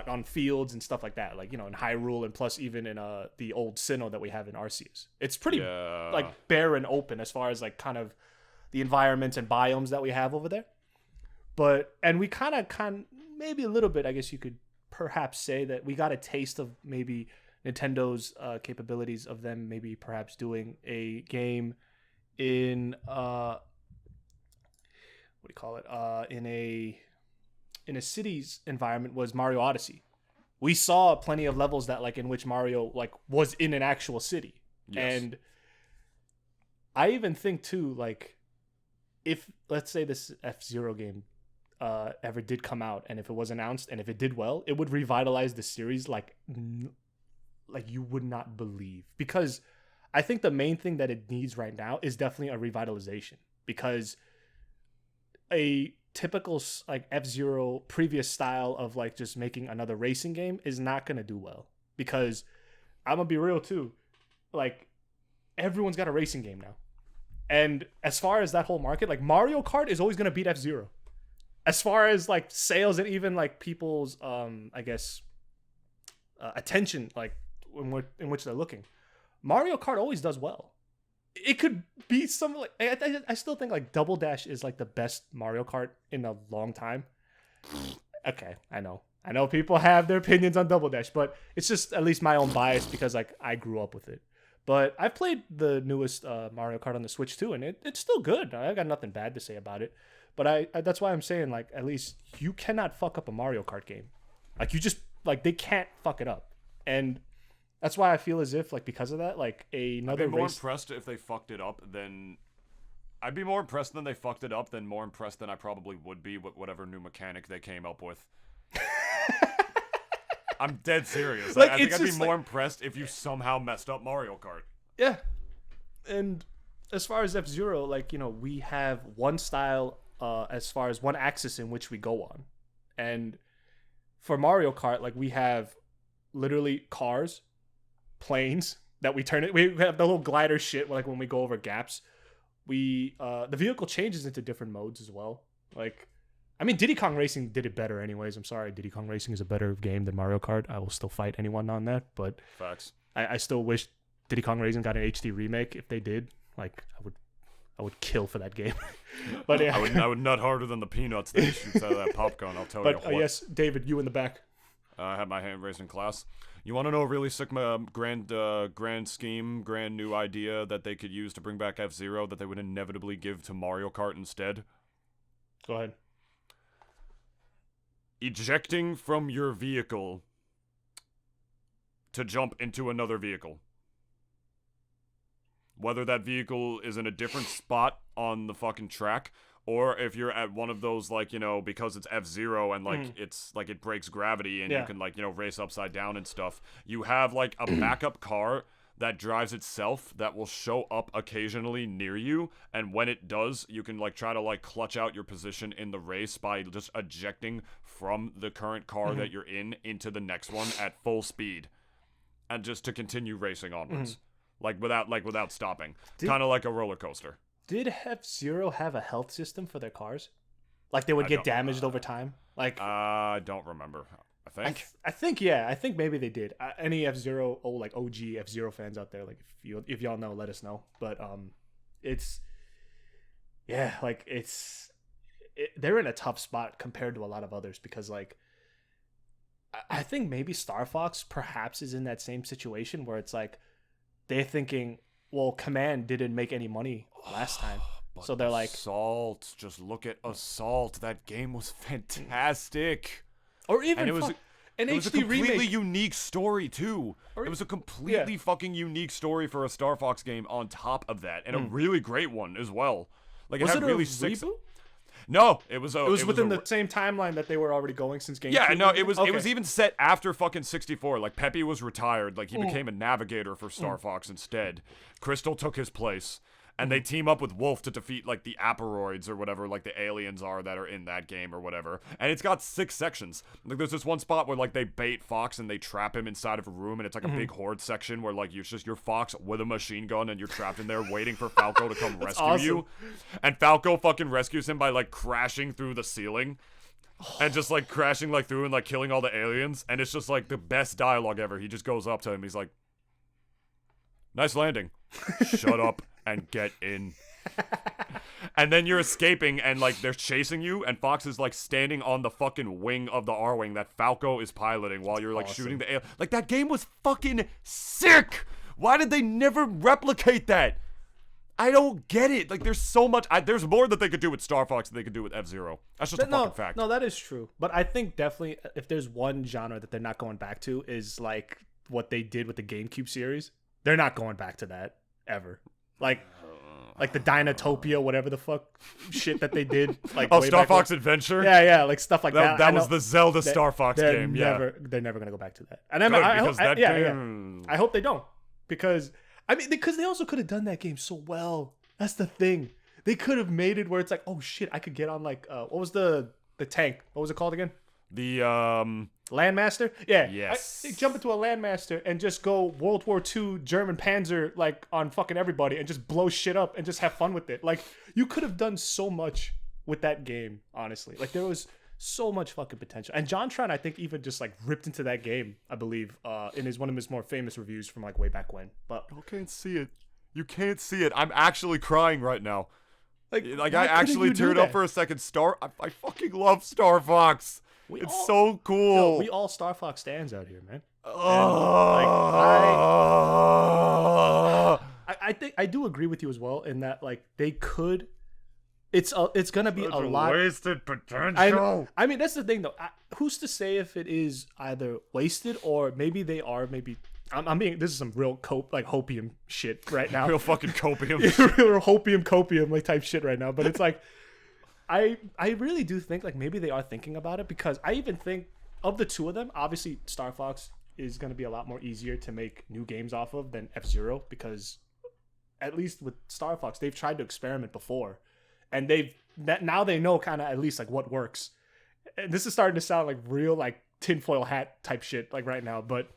On fields and stuff like that, like, you know, in Hyrule and plus even in the old Sinnoh that we have in Arceus. It's pretty like bare and open as far as like kind of the environments and biomes that we have over there. But and we kind of maybe a little bit, I guess you could perhaps say that we got a taste of maybe Nintendo's capabilities of them maybe perhaps doing a game in what do you call it? In a city's environment was Mario Odyssey. We saw plenty of levels that like in which Mario like was in an actual city. Yes. And I even think too, like if let's say this F-Zero game ever did come out and if it was announced and if it did well, it would revitalize the series like you would not believe. Because I think the main thing that it needs right now is definitely a revitalization, because a typical like F-Zero previous style of like just making another racing game is not going to do well, because I'm going to be real too. Like everyone's got a racing game now. And as far as that whole market, like Mario Kart is always going to beat F-Zero. As far as like sales and even like people's, I guess, attention, like in which they're looking, Mario Kart always does well. It could be something like I still think like Double Dash is like the best Mario Kart in a long time. Okay, I know people have their opinions on Double Dash, but it's just at least my own bias because like I grew up with it. But I've played the newest Mario Kart on the Switch too, and it's still good. I got nothing bad to say about it. But I that's why I'm saying like at least you cannot fuck up a Mario Kart game. Like you just like they can't fuck it up. And that's why I feel as if, like, because of that, like, another I'd be more impressed if they fucked it up than... I'd be more impressed than they fucked it up than more impressed than I probably would be with whatever new mechanic they came up with. I'm dead serious. Like, I think I'd be more impressed if you somehow messed up Mario Kart. Yeah. And as far as F-Zero, like, you know, we have one style as far as one axis in which we go on. And for Mario Kart, like, we have literally cars, planes that we turn it. We have the little glider shit like when we go over gaps. The vehicle changes into different modes as well. Like, I mean, Diddy Kong Racing did it better anyways. I'm sorry, Diddy Kong Racing is a better game than Mario Kart. I will still fight anyone on that, but facts. I still wish Diddy Kong Racing got an HD remake. If they did, like, I would kill for that game. But yeah, I would nut harder than the peanuts that he shoots out of that popcorn. I'll tell you what. But yes, David, you in the back. I have my hand raised in class. You want to know a really sick grand scheme, grand new idea that they could use to bring back F-Zero that they would inevitably give to Mario Kart instead? Go ahead. Ejecting from your vehicle to jump into another vehicle. Whether that vehicle is in a different spot on the fucking track, or if you're at one of those, like, you know, because it's F-Zero and, like, it's, like, it breaks gravity and you can, like, you know, race upside down and stuff. You have, like, a backup car that drives itself that will show up occasionally near you. And when it does, you can, like, try to, like, clutch out your position in the race by just ejecting from the current car that you're in into the next one at full speed. And just to continue racing onwards. Without stopping. Kind of like a roller coaster. Did F-Zero have a health system for their cars? Like they would get damaged over time? Like I don't remember. I think yeah. I think maybe they did. Any F-Zero, like OG F-Zero fans out there, like if y'all know, let us know. But they're in a tough spot compared to a lot of others because like I think maybe Star Fox perhaps is in that same situation where it's like they're thinking, well, Command didn't make any money last time. So they're like... Assault. Just look at Assault. That game was fantastic. Or even... And it was a completely remake. unique story, too. It was a completely fucking unique story for a Star Fox game on top of that. And a really great one as well. Like, was it had it really a sick... reboot? No, it was within the same timeline that they were already going since GameCube. Yeah, no, it was even set after fucking 64. Like Pepe was retired, like he became a navigator for Star Fox instead. Crystal took his place. and they team up with Wolf to defeat like the Aporoids or whatever, like the aliens are that are in that game or whatever. And it's got 6 sections. Like there's this one spot where like they bait Fox and they trap him inside of a room, and it's like a big horde section where like you're Fox with a machine gun and you're trapped in there waiting for Falco to come rescue you. And Falco fucking rescues him by like crashing through the ceiling. And just like crashing like through and like killing all the aliens, and it's just like the best dialogue ever. He just goes up to him, he's like, "Nice landing." "Shut up and get in." And then you're escaping, and like they're chasing you, and Fox is like standing on the fucking wing of the R-wing that Falco is piloting while you're like shooting the alien. Like that game was fucking sick. Why did they never replicate that? I don't get it. Like, there's so much. There's more that they could do with Star Fox than they could do with F-Zero. That's just a fucking fact. No, that is true. But I think definitely if there's one genre that they're not going back to is like what they did with the GameCube series. They're not going back to that ever. Like the Dinotopia, whatever the fuck shit that they did. Like Star Fox Adventure? Yeah, like stuff like that. That was the Zelda Star Fox game. They're never gonna go back to that. And I hope they don't, because because they also could have done that game so well. That's the thing. They could have made it where it's like, oh shit, I could get on like what was the tank? What was it called again? The Landmaster? Yeah. Yes. Jump into a Landmaster and just go World War II German Panzer like on fucking everybody and just blow shit up and just have fun with it. Like you could have done so much with that game, honestly. Like there was so much fucking potential. And John Tron, I think, even just like ripped into that game, I believe, in one of his more famous reviews from like way back when. But you can't see it. You can't see it. I'm actually crying right now. Like I actually teared up for a second. I fucking love Star Fox. It's so cool. Yo, we all Star Fox stands out here, man. I think I do agree with you as well in that like they could. It's gonna be a lot wasted potential. I mean that's the thing though. Who's to say if it is either wasted or maybe they are maybe. I'm being. This is some real hopium shit right now. Real fucking copium. Real copium like type shit right now. But it's like. I really do think like maybe they are thinking about it, because I even think of the two of them, obviously Star Fox is going to be a lot more easier to make new games off of than F-Zero, because at least with Star Fox they've tried to experiment before, and now they know kind of at least like what works. And this is starting to sound like real like tinfoil hat type shit like right now, but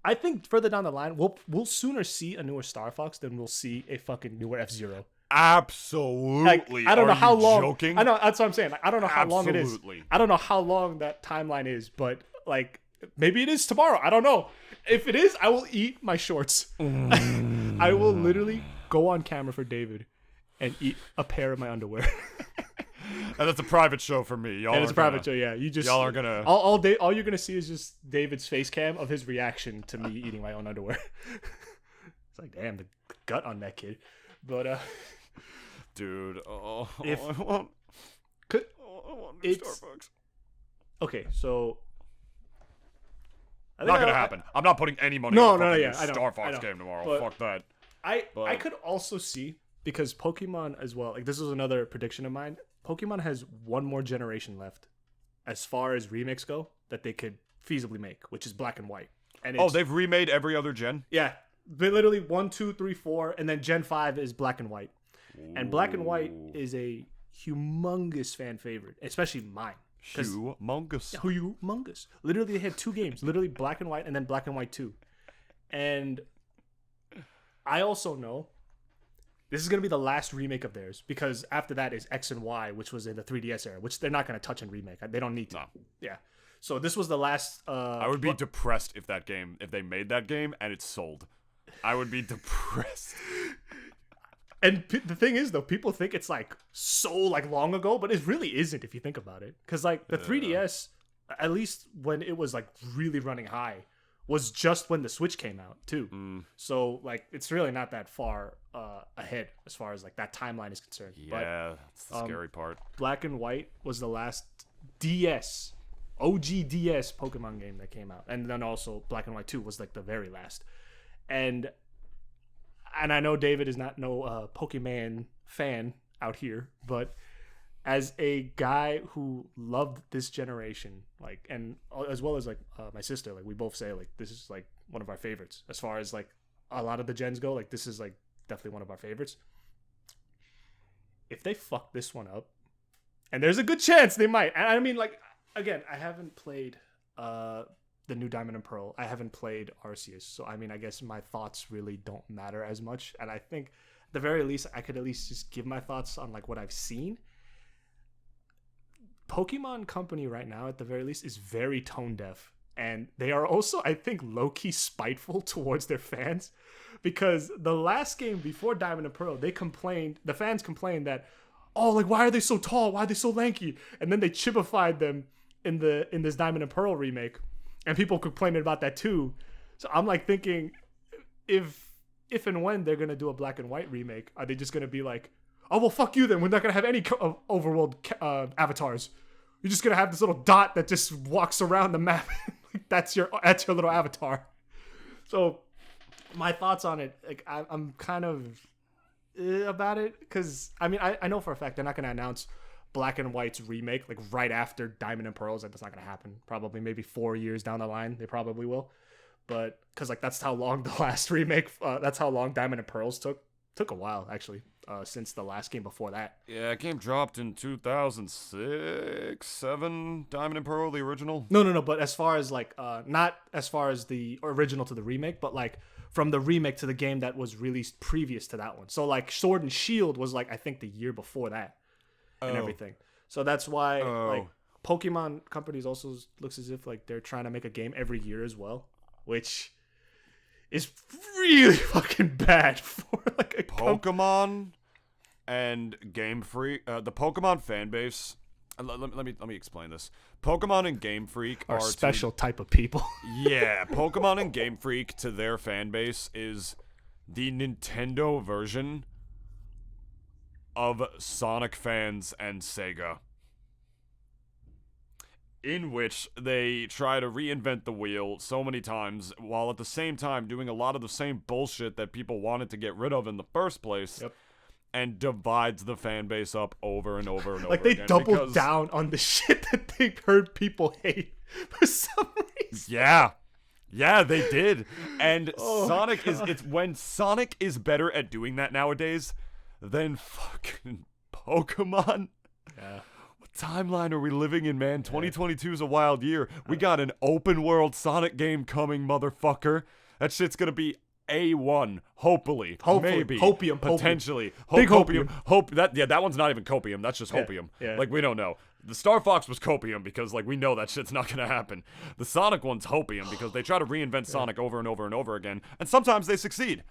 I think further down the line we'll sooner see a newer Star Fox than we'll see a fucking newer F-Zero. Absolutely. Like, I don't know how long. Joking? I know that's what I'm saying. Like, I don't know how long it is. Absolutely. I don't know how long that timeline is, but like maybe it is tomorrow. I don't know. If it is, I will eat my shorts. I will literally go on camera for David and eat a pair of my underwear. And that's a private show for me. It's a private show. Yeah, y'all are gonna all day. All you're gonna see is just David's face cam of his reaction to me eating my own underwear. It's like, damn, the gut on that kid. But dude, I want Starbucks. Okay, so not gonna happen. I'm not putting any money on a Star Fox game tomorrow. But fuck that. I could also see, because Pokemon as well, like this is another prediction of mine, Pokemon has one more generation left as far as remakes go that they could feasibly make, which is Black and White. And they've remade every other gen? Yeah. They literally 1, 2, 3, 4, and then Gen 5 is Black and White. Ooh. And Black and White is a humongous fan favorite, especially mine. Humongous. Literally, they had 2 games. Literally Black and White and then Black and White 2. And I also know this is going to be the last remake of theirs, because after that is X and Y, which was in the 3DS era, which they're not going to touch and remake. They don't need to. No. Yeah. So this was the last... I would be depressed if they made that game and it's sold. I would be depressed. And the thing is, though, people think it's like so like long ago, but it really isn't if you think about it. Because like the 3DS, at least when it was like really running high, was just when the Switch came out too. So like it's really not that far ahead as far as like that timeline is concerned. Yeah, that's the scary part. Black and White was the last DS, OG DS Pokemon game that came out, and then also Black and White 2 was like the very last. And I know David is not no Pokemon fan out here, but as a guy who loved this generation, like, and as well as like my sister, like we both say like this is like one of our favorites as far as like a lot of the gens go. Like this is like definitely one of our favorites. If they fuck this one up, and there's a good chance they might. And I mean, like, again, I haven't played the new Diamond and Pearl. I haven't played Arceus. So, I mean, I guess my thoughts really don't matter as much. And I think, at the very least, I could at least just give my thoughts on, like, what I've seen. Pokemon Company right now, at the very least, is very tone deaf. And they are also, I think, low-key spiteful towards their fans. Because the last game before Diamond and Pearl, the fans complained that, oh, like, why are they so tall? Why are they so lanky? And then they chibified them in this Diamond and Pearl remake. And people complaining about that too. So I'm like thinking, if and when they're going to do a black and white remake, are they just going to be like, oh, well, fuck you then. We're not going to have any overworld avatars. You're just going to have this little dot that just walks around the map. That's your little avatar. So my thoughts on it, like, I'm kind of about it, because I mean, I know for a fact they're not going to announce Black and White's remake like right after Diamond and Pearls. That's not going to happen. Probably maybe 4 years down the line they probably will, but because like that's how long the last remake, that's how long Diamond and Pearls took a while actually, since the last game before that. Yeah, game dropped in 2006, 7. Diamond and Pearl, the original. No. But as far as like, not as far as the original to the remake, but like from the remake to the game that was released previous to that one. So like Sword and Shield was like, I think the year before that and everything. So that's why like Pokemon companies also looks as if like they're trying to make a game every year as well, which is really fucking bad for like a Pokemon and Game Freak. The Pokemon fan base. Let me explain this. Pokemon and Game Freak are special type of people. Yeah, Pokemon and Game Freak to their fan base is the Nintendo version of Sonic fans and Sega, in which they try to reinvent the wheel so many times while at the same time doing a lot of the same bullshit that people wanted to get rid of in the first place. Yep. And divides the fan base up over and over and over like they again. Doubled down on the shit that they heard people hate for some reason. Yeah, they did. And Sonic God. It's when Sonic is better at doing that nowadays than fucking Pokemon. Yeah. What timeline are we living in, man? 2022 is a wild year. We got an open world Sonic game coming, motherfucker. That shit's gonna be A1, hopefully, maybe, hopium, potentially, big hopium. That one's not even copium. That's just hopium. Yeah. Like we don't know. The Star Fox was copium because like we know that shit's not gonna happen. The Sonic one's hopium because they try to reinvent Sonic over and over and over again, and sometimes they succeed,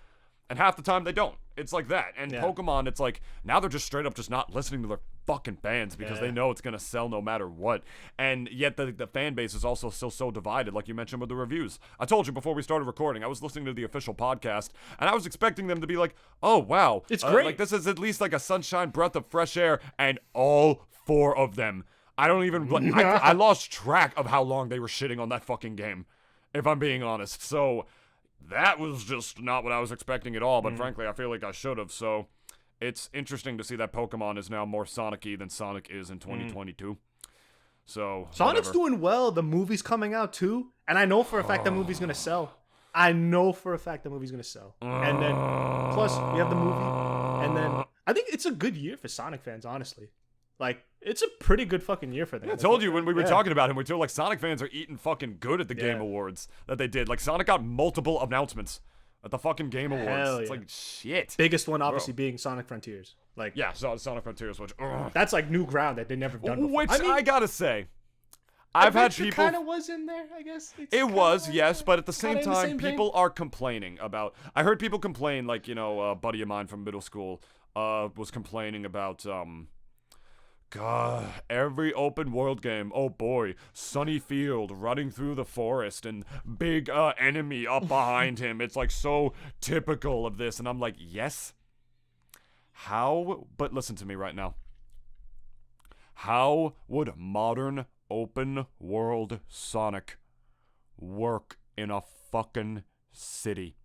and half the time they don't. It's like that. And Pokemon, it's like now they're just straight up just not listening to their fucking fans because they know it's gonna sell no matter what. And yet the fan base is also still so divided, like you mentioned with the reviews. I told you before we started recording, I was listening to the official podcast, and I was expecting them to be like, "Oh wow, it's great. Like this is at least like a sunshine breath of fresh air," and all 4 of them. I don't even. I lost track of how long they were shitting on that fucking game, if I'm being honest. So that was just not what I was expecting at all. But frankly, I feel like I should have. So it's interesting to see that Pokemon is now more Sonic-y than Sonic is in 2022. So Sonic's doing well. The movie's coming out too, and I know for a fact that movie's gonna sell. And then plus we have the movie, and then I think it's a good year for Sonic fans, honestly. Like, it's a pretty good fucking year for them. Yeah, I told you when we were talking about him, we told like Sonic fans are eating fucking good at the Game Awards that they did. Like Sonic got multiple announcements at the fucking Game Awards. Hell it's yeah. like shit. Biggest one obviously being Sonic Frontiers. Like Sonic Frontiers, which that's like new ground that they never done before. Which I gotta say, I've had people kind of was in there, I guess. It was, yes, but at the same time, people are complaining about. I heard people complain, like a buddy of mine from middle school was complaining about God, every open world game, oh boy, sunny field, running through the forest, and big enemy up behind him. It's like so typical of this, and I'm like, yes. How? But listen to me right now. How would modern open world Sonic work in a fucking city?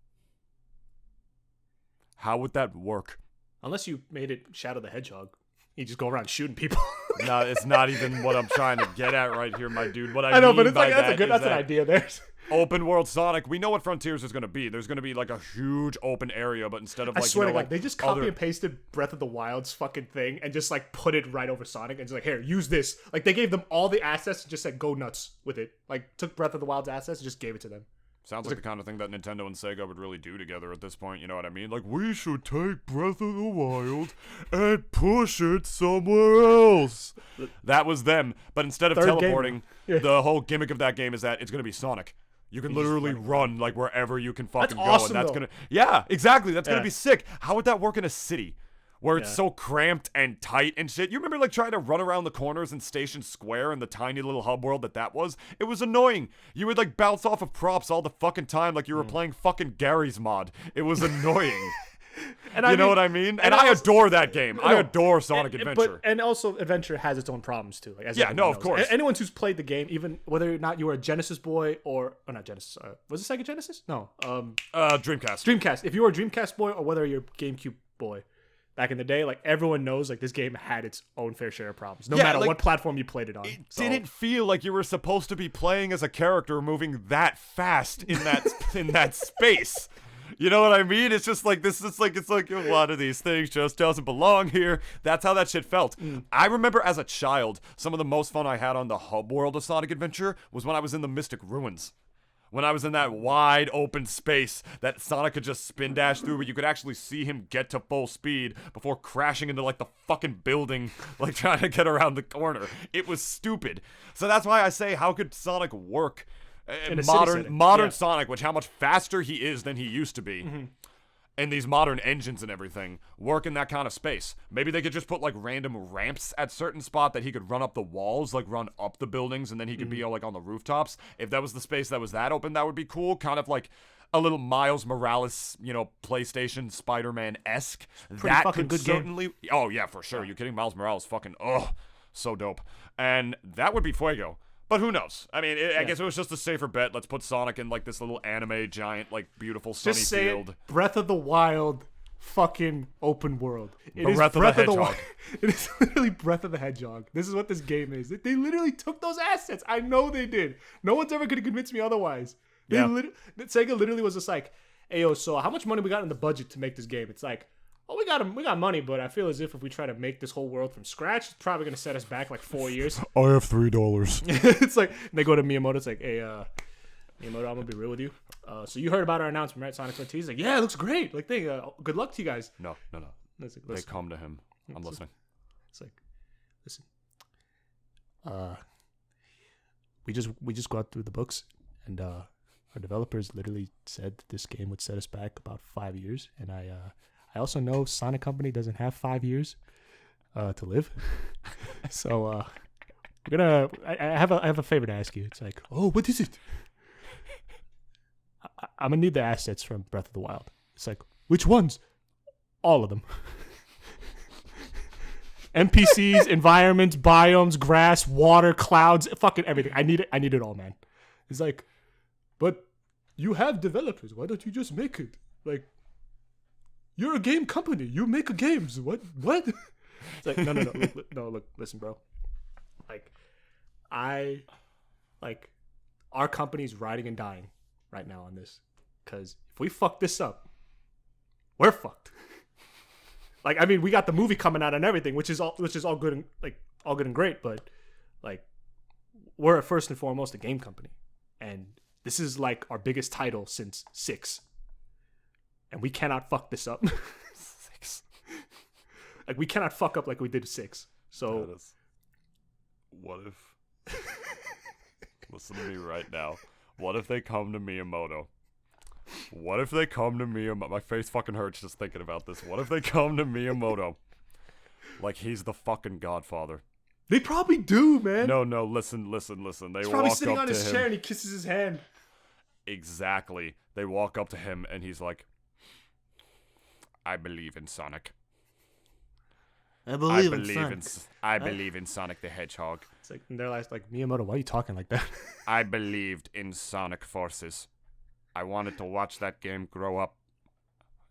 How would that work? Unless you made it Shadow the Hedgehog. You just go around shooting people. No, it's not even what I'm trying to get at right here, my dude. What I know, mean but it's by like that's an idea there. open world Sonic. We know what Frontiers is going to be. There's going to be like a huge open area, but instead of like, I swear to God, like they just copy and pasted Breath of the Wild's fucking thing and just like put it right over Sonic and just like, here, use this. Like they gave them all the assets and just said go nuts with it. Like took Breath of the Wild's assets and just gave it to them. Sounds like the kind of thing that Nintendo and Sega would really do together at this point, you know what I mean? Like, we should take Breath of the Wild and push it somewhere else. That was them. But instead of teleporting, the whole gimmick of that game is that it's going to be Sonic. You can literally run like wherever you can fucking go. Awesome, and that's going to... Yeah, exactly. That's going to be sick. How would that work in a city? Where it's so cramped and tight and shit. You remember like trying to run around the corners in Station Square in the tiny little hub world that was? It was annoying. You would like bounce off of props all the fucking time like you were playing fucking Gary's mod. It was annoying. And you know what I mean? And I adore that game. I adore Sonic Adventure. And also Adventure has its own problems too. Like, as of course. Anyone who's played the game, even whether or not you were a Genesis boy or not Genesis, was it Sega Genesis? No. Dreamcast. Dreamcast. If you were a Dreamcast boy or whether you're a GameCube boy, back in the day, like everyone knows, like this game had its own fair share of problems, no matter what platform you played it on. It didn't feel like you were supposed to be playing as a character moving that fast in that in that space. You know what I mean? It's just like this is like it's like a lot of these things just doesn't belong here. That's how that shit felt. I remember as a child, some of the most fun I had on the hub world of Sonic Adventure was when I was in the Mystic Ruins. When I was in that wide open space that Sonic could just spin dash through, but you could actually see him get to full speed before crashing into like the fucking building, like trying to get around the corner. It was stupid. So that's why I say, how could Sonic work in modern Sonic, which how much faster he is than he used to be. And these modern engines and everything work in that kind of space. Maybe they could just put like random ramps at certain spot that he could run up the walls, like run up the buildings, and then he could be like on the rooftops. If that was the space that was that open, that would be cool. Kind of like a little Miles Morales, you know, PlayStation Spider-Man-esque. That fucking could good certainly. game. Oh yeah, for sure. You kidding? Miles Morales, fucking so dope. And that would be fuego. But who knows? I mean, I guess it was just a safer bet. Let's put Sonic in like this little anime giant, like beautiful sunny Just say field. Breath of the Wild, fucking open world. It is Breath of the Hedgehog. It is literally Breath of the Hedgehog. This is what this game is. They literally took those assets. I know they did. No one's ever going to convince me otherwise. Sega literally was just like, "Hey, yo, so how much money we got in the budget to make this game?" It's like, "Oh, we got money, but I feel as if we try to make this whole world from scratch, it's probably gonna set us back like 4 years." I have $3. It's like they go to Miyamoto. It's like, "Hey, Miyamoto, I'm gonna be real with you. So you heard about our announcement, right? Sonic Frontiers." He's like, "Yeah, it looks great. Like, good luck to you guys." No. It's like, They come to him. I'm listening. It's like, listen. We just got through the books, and our developers literally said that this game would set us back about 5 years, and I also know Sonic Company doesn't have 5 years to live. So I have a favor to ask you. It's like, oh, what is it? I'm gonna need the assets from Breath of the Wild. It's like, which ones? All of them. NPCs, environments, biomes, grass, water, clouds, fucking everything. I need it all, man. It's like, but you have developers. Why don't you just make it? Like, you're a game company. You make games. What? It's like, no. Look, listen, bro. Our company's riding and dying right now on this. Because if we fuck this up, we're fucked. Like, I mean, we got the movie coming out and everything, which is all good and great, but like, we're first and foremost a game company, and this is like our biggest title since 6, and we cannot fuck this up. 6, like we cannot fuck up like we did 6. So, what if? Listen to me right now. What if they come to Miyamoto? What if they come to Miyamoto? My face fucking hurts just thinking about this. What if they come to Miyamoto like he's the fucking Godfather? They probably do, man. No, listen. They he's walk probably sitting up on to his him. chair and he kisses his hand. Exactly. They walk up to him and he's like, I believe in Sonic. I believe in Sonic the Hedgehog. It's like, and they're like, Miyamoto, why are you talking like that? I believed in Sonic Forces. I wanted to watch that game grow up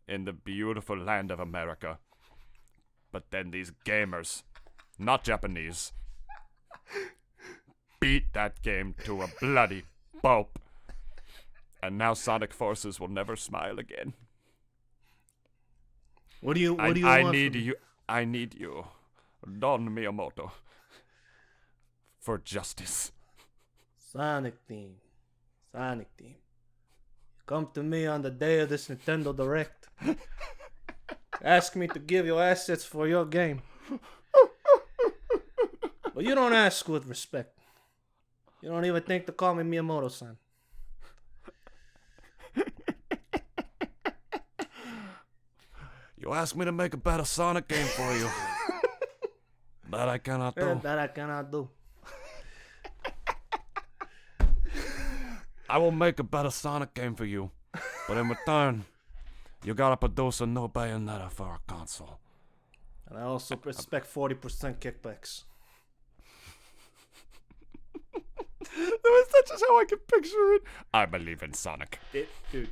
in the beautiful land of America. But then these gamers, not Japanese, beat that game to a bloody pulp. And now Sonic Forces will never smile again. What do you I want need from me? you. I need you, Don Miyamoto, for justice. Sonic theme. Come to me on the day of this Nintendo Direct. Ask me to give you assets for your game. But you don't ask with respect. You don't even think to call me Miyamoto-san. You asked me to make a better Sonic game for you. That I cannot do. That I cannot do. I will make a better Sonic game for you. But in return, you gotta produce a new Bayonetta for our console. And I also expect 40% kickbacks. That's just how I can picture it. I believe in Sonic. Dude,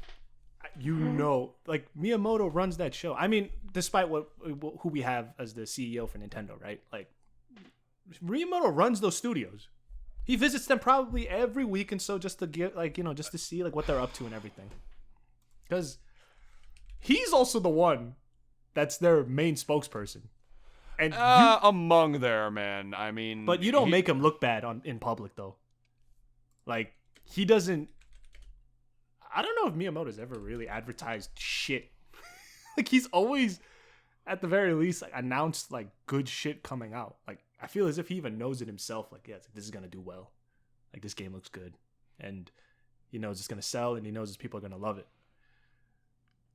you know, like Miyamoto runs that show. I mean, despite who we have as the CEO for Nintendo, right? Like, Miyamoto runs those studios. He visits them probably every week, and so just to get just to see like what they're up to and everything. Because he's also the one that's their main spokesperson. And among there, man. I mean, but you don't make him look bad in public though. Like, he doesn't. I don't know if Miyamoto's ever really advertised shit. Like, he's always, at the very least, like, announced like good shit coming out. Like, I feel as if he even knows it himself. Like, yeah, it's like, this is gonna do well. Like, this game looks good, and he knows it's gonna sell, and he knows his people are gonna love it.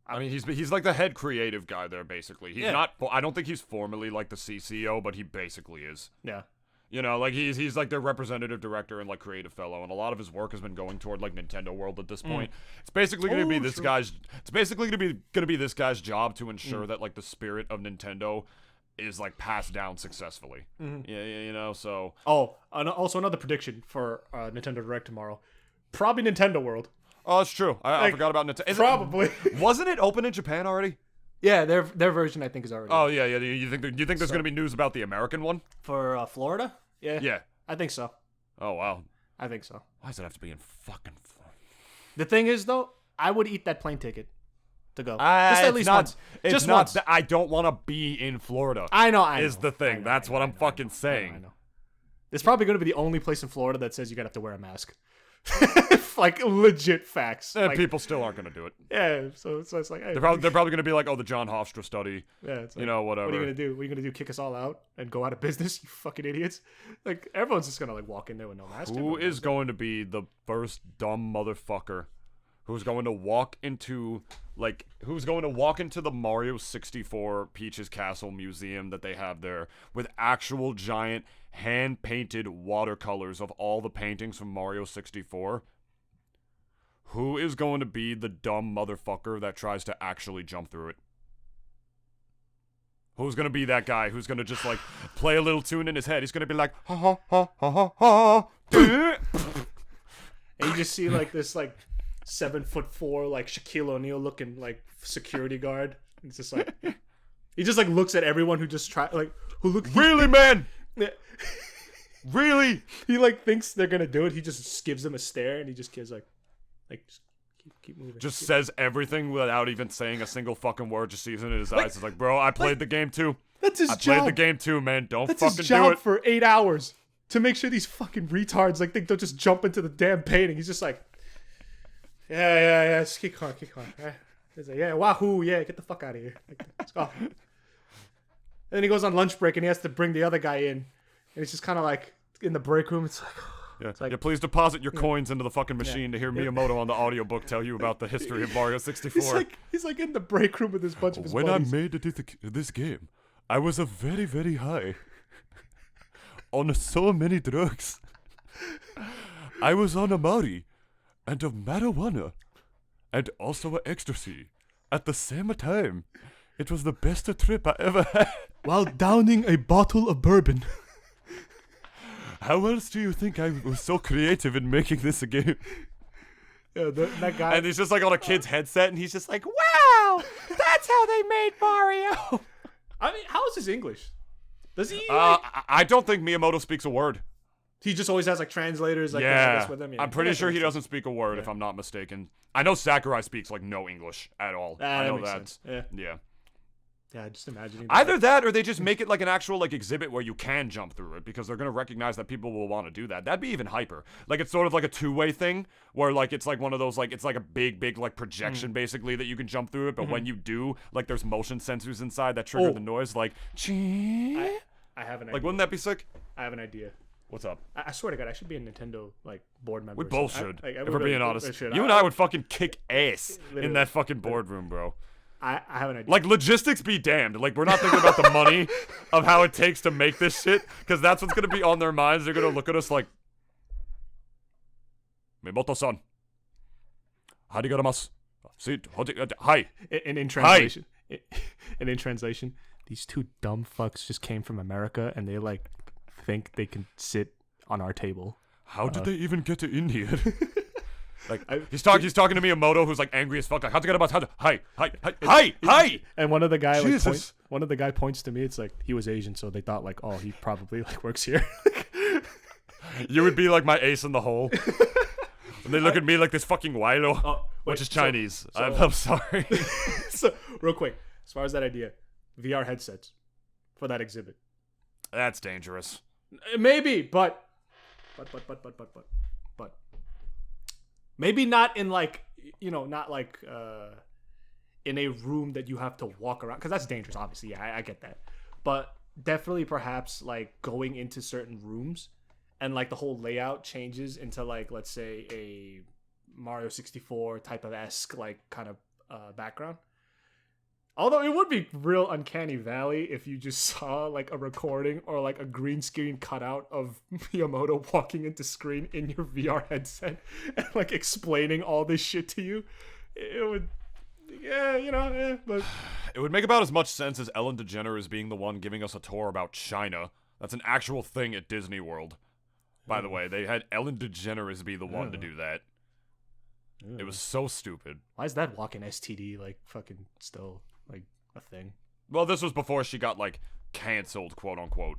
I mean, he's like the head creative guy there, basically. He's not. I don't think he's formally like the CCO, but he basically is. Yeah. You know, like he's like their representative director and like creative fellow, and a lot of his work has been going toward like Nintendo World at this point. It's basically going to be this guy's. It's basically going to be this guy's job to ensure that like the spirit of Nintendo is like passed down successfully. Yeah, you know. So. Oh, also another prediction for Nintendo Direct tomorrow. Probably Nintendo World. Oh, that's true. I forgot about Nintendo. Probably. Wasn't it open in Japan already? Yeah, their version I think is already. Oh yeah. You think there's gonna be news about the American one for Florida? Yeah. Yeah. I think so. Oh wow. I think so. Why does it have to be in fucking Florida? The thing is though, I would eat that plane ticket to go. Just at least once. Just once. I don't want to be in Florida. I know. Is the thing. That's what I'm fucking saying. I know. It's probably going to be the only place in Florida that says you're gonna have to wear a mask. Like legit facts. And like, people still aren't gonna do it. Yeah, so it's like, hey, they're probably gonna be like, oh, the John Hofstra study. Yeah, it's like, you know, whatever. What are you gonna do? What are you gonna do? Kick us all out and go out of business? You fucking idiots! Like, everyone's just gonna like walk in there with no mask. Who is going to be the first dumb motherfucker who's going to walk into the Mario 64 Peach's Castle Museum that they have there with actual giant hand-painted watercolors of all the paintings from Mario 64? Who is going to be the dumb motherfucker that tries to actually jump through it? Who's going to be that guy who's going to just, like, play a little tune in his head? He's going to be like, ha ha ha ha ha ha. And you just see, like, this, like, 7'4", like, Shaquille O'Neal looking, like, security guard. It's just like, he just, like, looks at everyone who just who looks. Really, man? Yeah. Really? He, like, thinks they're going to do it. He just gives them a stare, and he just gives, like, just keep moving. Just says everything without even saying a single fucking word. Just sees it in his eyes. It's like, bro, I played the game too. That's his job. I played the game too, man. Don't That's fucking his job do it. for 8 hours to make sure these fucking retards like they'll just jump into the damn painting. He's just like, yeah. Just keep going. Yeah. He's like, yeah, wahoo, yeah, get the fuck out of here. Like, let's go. And then he goes on lunch break and he has to bring the other guy in, and it's just kind of like in the break room. It's like. Yeah. Like, please deposit your coins into the fucking machine to hear Miyamoto on the audiobook tell you about the history of Mario 64. He's like in the break room with this bunch of his buddies. When I made this game, I was a very, very high on so many drugs. I was on a Maori and of marijuana and also a ecstasy at the same time. It was the best trip I ever had. While downing a bottle of bourbon. How else do you think I was so creative in making this a game? Yeah, that guy. And he's just like on a kid's headset, and he's just like, wow, that's how they made Mario. I mean, how is his English? Does he? I don't think Miyamoto speaks a word. He just always has like translators like yeah. with him. I'm pretty sure he doesn't speak a word if I'm not mistaken. I know Sakurai speaks like no English at all. I know that. Yeah. Yeah, just imagining Either that or they just make it like an actual like exhibit where you can jump through it because they're going to recognize that people will want to do that. That'd be even hyper. Like it's sort of like a two-way thing where like it's like one of those like it's like a big like projection basically that you can jump through it, but when you do, like there's motion sensors inside that trigger the noise like I have an idea. Like wouldn't that be sick? I have an idea. What's up? I swear to God, I should be a Nintendo like board member. We both should. If we're being honest. You and I would fucking kick ass in that fucking boardroom, bro. I have an idea. Like, logistics be damned. Like, we're not thinking about the money of how it takes to make this shit, because that's what's going to be on their minds. They're going to look at us like, Miyamoto-san, arigato. Hi. And in translation, and in translation, these two dumb fucks just came from America, and they, like, think they can sit on our table. How did they even get to India? Like he's talking to Miyamoto, who's like angry as fuck. Like, how's it get about hi? And one of the guy points to me. It's like he was Asian, so they thought like, oh, he probably like works here. You would be like my ace in the hole. And they look at me like this fucking Wilo, which is Chinese. I'm sorry. So real quick, as far as that idea, VR headsets for that exhibit. That's dangerous. Maybe, but. Maybe not in like, not like in a room that you have to walk around, because that's dangerous, obviously. Yeah, I get that. But definitely perhaps like going into certain rooms and like the whole layout changes into like, let's say a Mario 64 type of esque like kind of background. Although it would be real uncanny valley if you just saw like a recording or like a green screen cutout of Miyamoto walking into screen in your VR headset and like explaining all this shit to you. It would, but it would make about as much sense as Ellen DeGeneres being the one giving us a tour about China. That's an actual thing at Disney World. By the way, they had Ellen DeGeneres be the one to do that. It was so stupid. Why is that walking STD like fucking still like a thing? Well, this was before she got like canceled, quote unquote.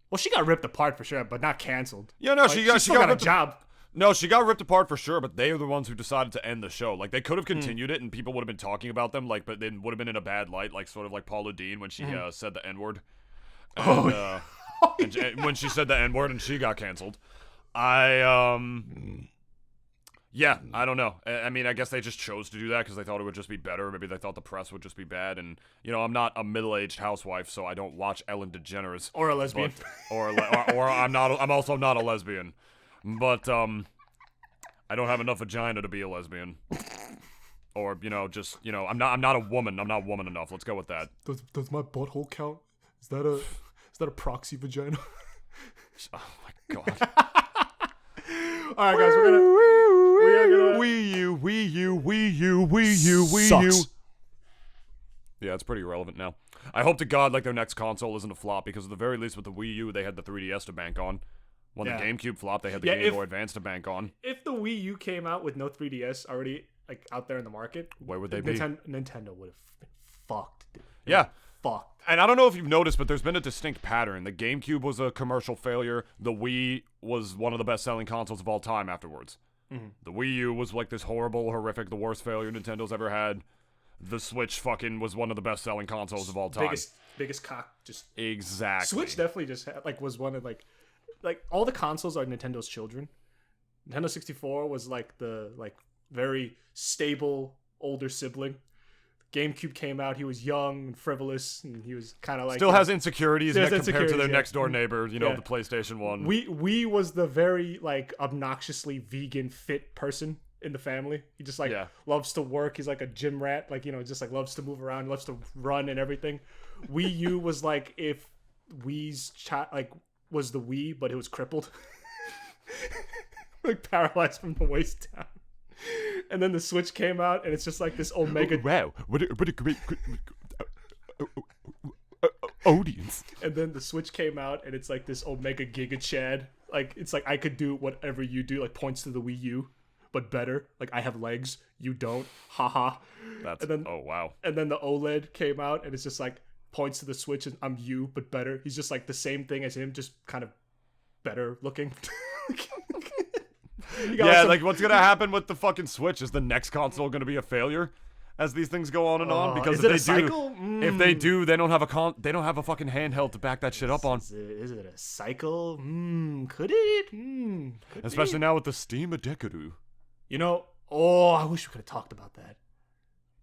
Well, she got ripped apart for sure, but not canceled. Yeah, no, like, she got a job. No, she got ripped apart for sure, but they are the ones who decided to end the show. Like, they could have continued it, and people would have been talking about them, like, but they would have been in a bad light, like sort of like Paula Deen when she said the N-word. And, and when she said the N-word and she got canceled. Yeah, I don't know. I mean, I guess they just chose to do that because they thought it would just be better. Maybe they thought the press would just be bad. And, I'm not a middle-aged housewife, so I don't watch Ellen DeGeneres. Or a lesbian. Or I'm also not a lesbian. But, I don't have enough vagina to be a lesbian. Or, I'm not a woman. I'm not woman enough. Let's go with that. Does my butthole count? Is that a proxy vagina? Oh, my God. All right, guys, we are gonna Wii U. Yeah, it's pretty irrelevant now. I hope to God like their next console isn't a flop, because at the very least with the Wii U they had the 3DS to bank on. When the GameCube flopped, they had the Game Boy Advance to bank on. If the Wii U came out with no 3DS already like out there in the market, where would they be? Nintendo would have been fucked, dude. Yeah. Fucked. And I don't know if you've noticed, but there's been a distinct pattern. The GameCube was a commercial failure. The Wii was one of the best-selling consoles of all time afterwards. Mm-hmm. The Wii U was like this horrible, horrific, the worst failure Nintendo's ever had. The Switch fucking was one of the best-selling consoles of all time. Biggest cock, just exactly. Switch definitely just was one of like all the consoles are Nintendo's children. Nintendo 64 was like the very stable older sibling. GameCube came out, he was young and frivolous, and he was kind of like... Still has insecurities compared to their next-door neighbor, the PlayStation 1. Wii was the very, obnoxiously vegan, fit person in the family. He just, loves to work. He's like a gym rat, just, loves to move around, loves to run and everything. Wii U was, if Wii's, was the Wii, but it was crippled. Paralyzed from the waist down. And then the Switch came out, and it's just like this Omega. Wow, what a great audience! And then the Switch came out, and it's like this Omega Giga Chad. It's like I could do whatever you do. Points to the Wii U, but better. I have legs, you don't. Haha. Oh wow. And then the OLED came out, and it's just points to the Switch, and I'm you, but better. He's just the same thing as him, just kind of better looking. Yeah, like what's gonna happen with the fucking Switch? Is the next console gonna be a failure as these things go on and on? Because if they do, they don't have a fucking handheld to back that shit up on. Is it a cycle? Could it? Could Especially be. now with the Steam Decaru. You know, I wish we could have talked about that.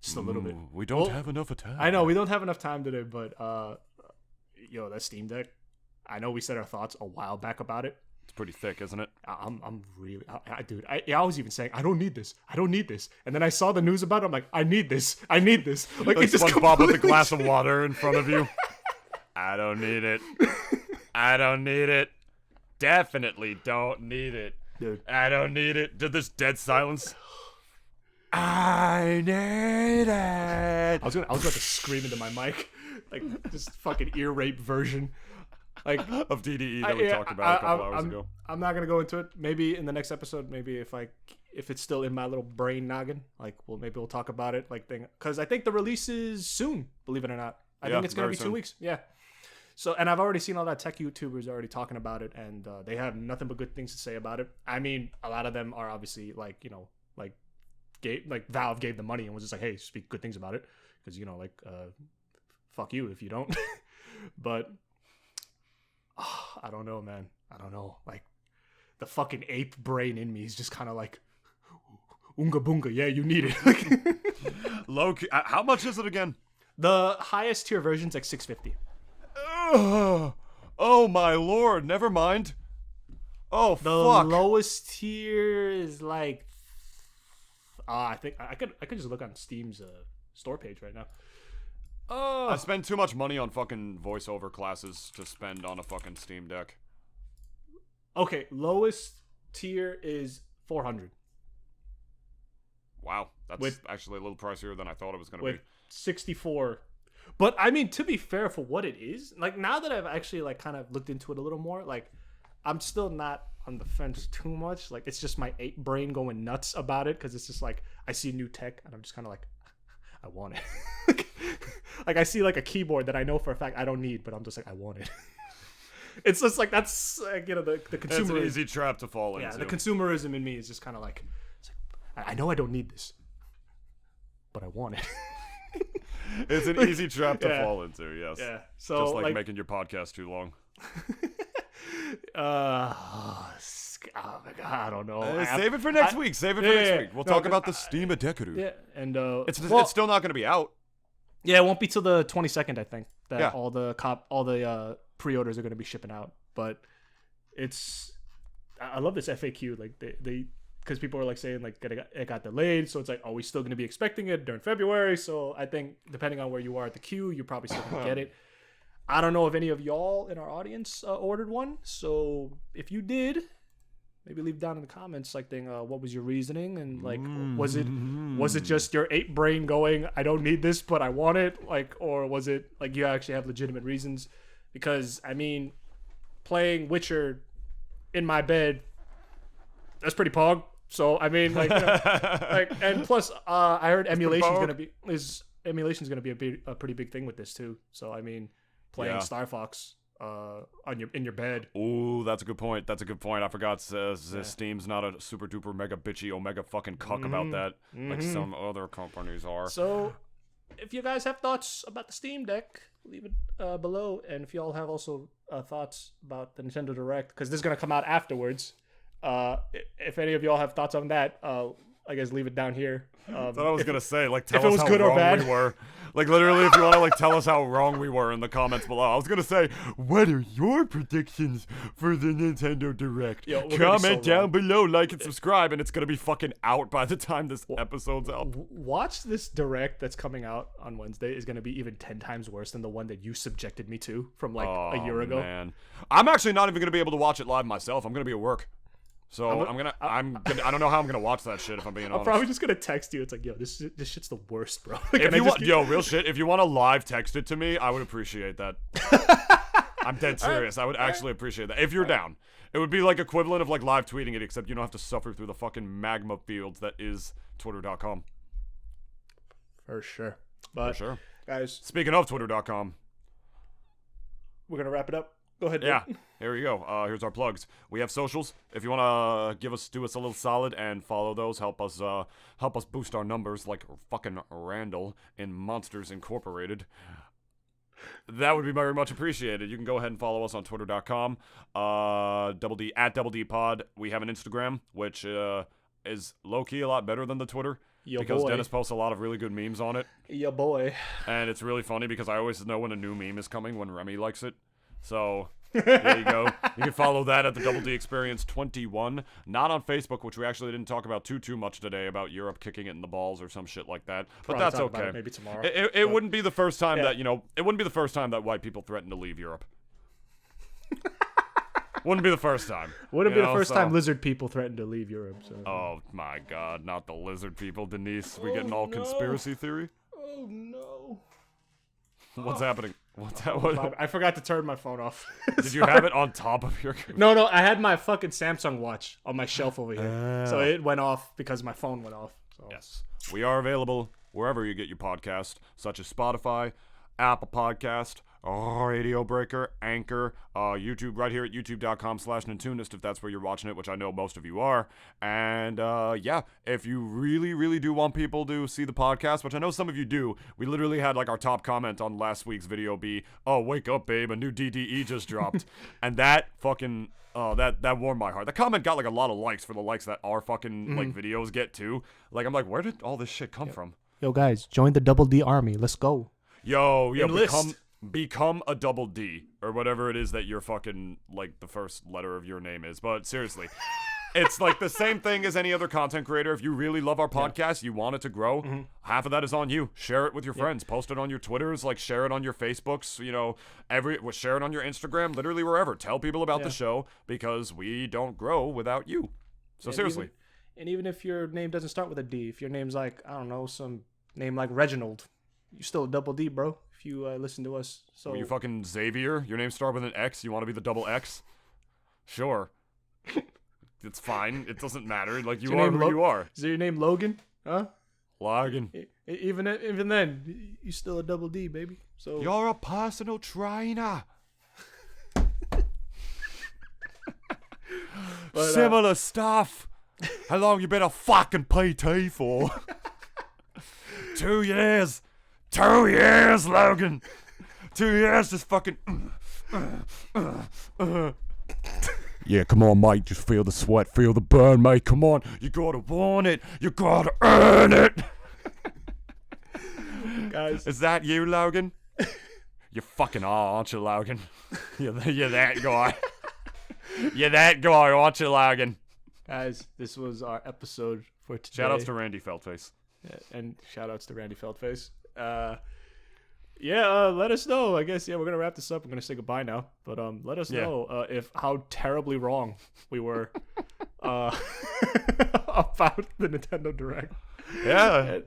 Just a little bit. We don't have enough time. I know we don't have enough time today, but that Steam Deck. I know we said our thoughts a while back about it. It's pretty thick, isn't it? I'm really, dude. I was even saying I don't need this. I don't need this. And then I saw the news about it. I'm like, I need this. I need this. Like it just SpongeBob with a glass of water in front of you. I don't need it. I don't need it. Definitely don't need it. Dude. I don't need it. Did this dead silence? I need it. I was about to scream into my mic, like this fucking ear rape version. Like of DDE that we talked about a couple hours ago. I'm not gonna go into it. Maybe in the next episode, maybe if it's still in my little brain noggin, like maybe we'll talk about it, like because I think the release is soon. Believe it or not, I think it's gonna be soon. 2 weeks. Yeah. So and I've already seen all that tech YouTubers already talking about it, and they have nothing but good things to say about it. I mean, a lot of them are obviously like Valve gave the money and was just like, hey, speak good things about it, because fuck you if you don't. But. I don't know, man. I don't know. Like, the fucking ape brain in me is just kind of like, Oonga boonga, yeah, you need it. Low key, how much is it again? The highest tier version's like $650. Oh my lord, never mind. Oh, the fuck. The lowest tier is like, I think I could just look on Steam's store page right now. I spend too much money on fucking voiceover classes to spend on a fucking Steam Deck. Okay, lowest tier is $400. Wow, that's actually a little pricier than I thought it was going to be. 64. But I mean, to be fair, for what it is, like now that I've actually like kind of looked into it a little more, like I'm still not on the fence too much. Like it's just my ape brain going nuts about it, because it's just like I see new tech and I'm just kind of like, I want it. Like I see like a keyboard that I know for a fact I don't need, but I'm just like, I want it. It's just like that's like, the consumer. It's an easy trap to fall into. Yeah, the consumerism in me is just kind of like, it's like, I know I don't need this, but I want it. It's an easy trap to fall into. Yes. Yeah. So just like making your podcast too long. Oh my god, I don't know. Save it for next week. Save it for next week. We'll talk about the Steam Decaru. Yeah, and it's still not going to be out. Yeah, it won't be till the 22nd, I think. That all the pre-orders are going to be shipping out. But I love this FAQ. Like they because people are like saying like it got delayed, so it's like, are we still going to be expecting it during February? So I think depending on where you are at the queue, you're probably still going to get it. I don't know if any of y'all in our audience ordered one. So if you did, maybe leave down in the comments like what was your reasoning, and like was it just your ape brain going, I don't need this but I want it, like, or was it like you actually have legitimate reasons? Because I mean, playing Witcher in my bed, that's pretty pog. So I mean, like, like, and plus I heard emulation's gonna be a pretty big thing with this too. So I mean, playing Star Fox in your bed. Ooh, that's a good point. I forgot Steam's not a super duper mega bitchy omega fucking cuck about that, like some other companies are. So if you guys have thoughts about the Steam Deck, leave it below. And if y'all have also thoughts about the Nintendo Direct, because this is gonna come out afterwards, if any of y'all have thoughts on that, I guess leave it down here. That's what I was gonna say. Like, tell us how wrong we were. Like, literally, if you want to like tell us how wrong we were in the comments below. I was gonna say, what are your predictions for the Nintendo Direct? Comment down below, like and subscribe, and it's gonna be fucking out by the time this episode's out. Watch this Direct that's coming out on Wednesday is gonna be even 10 times worse than the one that you subjected me to from like a year ago. Man, I'm actually not even gonna be able to watch it live myself. I'm gonna be at work. So I don't know how I'm gonna watch that shit if I'm being honest. I'm probably just gonna text you. It's like, yo, this shit's the worst, bro. Like, real shit. If you want to live text it to me, I would appreciate that. I'm dead serious. I would actually appreciate that if you're down. It would be like equivalent of like live tweeting it, except you don't have to suffer through the fucking magma fields that is Twitter.com. For sure, guys. Speaking of Twitter.com, we're gonna wrap it up. Go ahead. Yeah, Nick. here we go. Here's our plugs. We have socials. If you wanna do us a little solid and follow those, help us boost our numbers like fucking Randall in Monsters Incorporated. That would be very much appreciated. You can go ahead and follow us on Twitter.com, Double D at Double D Pod. We have an Instagram, which is low key a lot better than the Twitter. Because Dennis posts a lot of really good memes on it. Yeah, boy. And it's really funny because I always know when a new meme is coming when Remy likes it. So there you go. You can follow that at the Double D Experience 21. Not on Facebook, which we actually didn't talk about too much today about Europe kicking it in the balls or some shit like that. But Probably that's talk about okay. it maybe tomorrow. It wouldn't be the first time that it wouldn't be the first time that white people threaten to leave Europe. Wouldn't be the first time. Wouldn't be the first time lizard people threatened to leave Europe. So. Oh my God, not the lizard people, Denise. We getting all conspiracy theory? Oh no. What's happening? I forgot to turn my phone off. Did you have it on top of your computer? No, I had my fucking Samsung watch on my shelf over here. So it went off because my phone went off. So. Yes. We are available wherever you get your podcast, such as Spotify, Apple Podcast, Radio Breaker, Anchor, YouTube, right here at youtube.com/Nintoonist if that's where you're watching it, which I know most of you are. And yeah, if you really, really do want people to see the podcast, which I know some of you do, we literally had like our top comment on last week's video be, "Oh, wake up, babe, a new DDE just dropped." And that fucking... that warmed my heart. That comment got like a lot of likes for the likes that our fucking like videos get too. Like I'm like, where did all this shit come from? Yo guys, join the Double D Army. Let's go. Yo, Enlist. become a Double D or whatever it is that your fucking like the first letter of your name is. But seriously, it's like the same thing as any other content creator. If you really love our podcast, you want it to grow, half of that is on you. Share it with your friends. Post it on your Twitters. Like share it on your Facebooks. You know, share it on your Instagram. Literally wherever. Tell people about the show because we don't grow without you. So seriously. Even if your name doesn't start with a D, if your name's like I don't know some name like Reginald, you're still a Double D, bro. If you listen to us, so you fucking Xavier. Your name starts with an X. You want to be the double X? Sure. It's fine. It doesn't matter. Like you are who you are. Is your name Logan? Huh? Logan. Even then, you still a Double D, baby. So you're a personal trainer. Similar stuff. How long you been a fucking PT for? 2 years. 2 years, Logan. 2 years, just fucking. Yeah, come on, mate. Just feel the sweat, feel the burn, mate. Come on. You gotta want it. You gotta earn it. Guys. Is that you, Logan? You fucking are, aren't you, Logan? You're that guy. You're that guy, aren't you, Logan? Guys, this was our episode for today. Shoutouts to Randy Feltface. Yeah, and shoutouts to Randy Feltface. Let us know. I guess we're gonna wrap this up. We're gonna say goodbye now, but let us know if how terribly wrong we were about the Nintendo Direct. Yeah,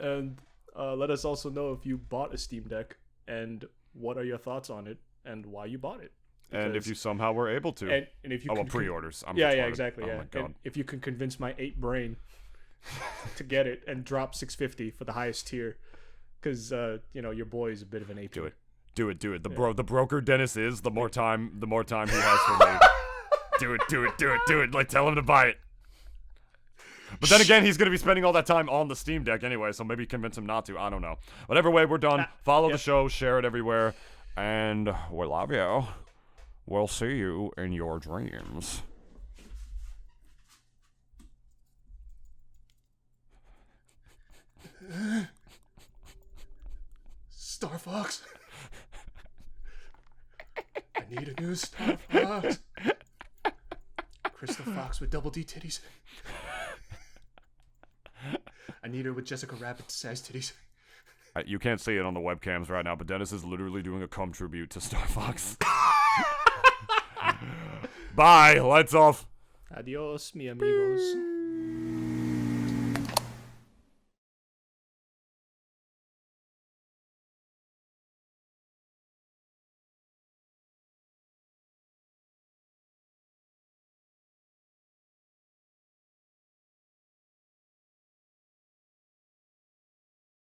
and let us also know if you bought a Steam Deck and what are your thoughts on it and why you bought it. And if you somehow were able to, and if you pre-orders. Exactly. Oh my God. And if you can convince my 8 brain to get it and drop $650 for the highest tier. Because your boy is a bit of an AP. Do it. The broker Dennis is, the more time he has for me. Do it. Like tell him to buy it. But then again, he's gonna be spending all that time on the Steam Deck anyway, so maybe convince him not to. I don't know. Whatever way, we're done. Follow the show, share it everywhere, and we love you. We'll see you in your dreams. Star Fox. I need a new Star Fox. Crystal Fox with double D titties. I need her with Jessica Rabbit size titties. You can't see it on the webcams right now, but Dennis is literally doing a cum tribute to Star Fox. Bye. Lights off. Adios, mi amigos.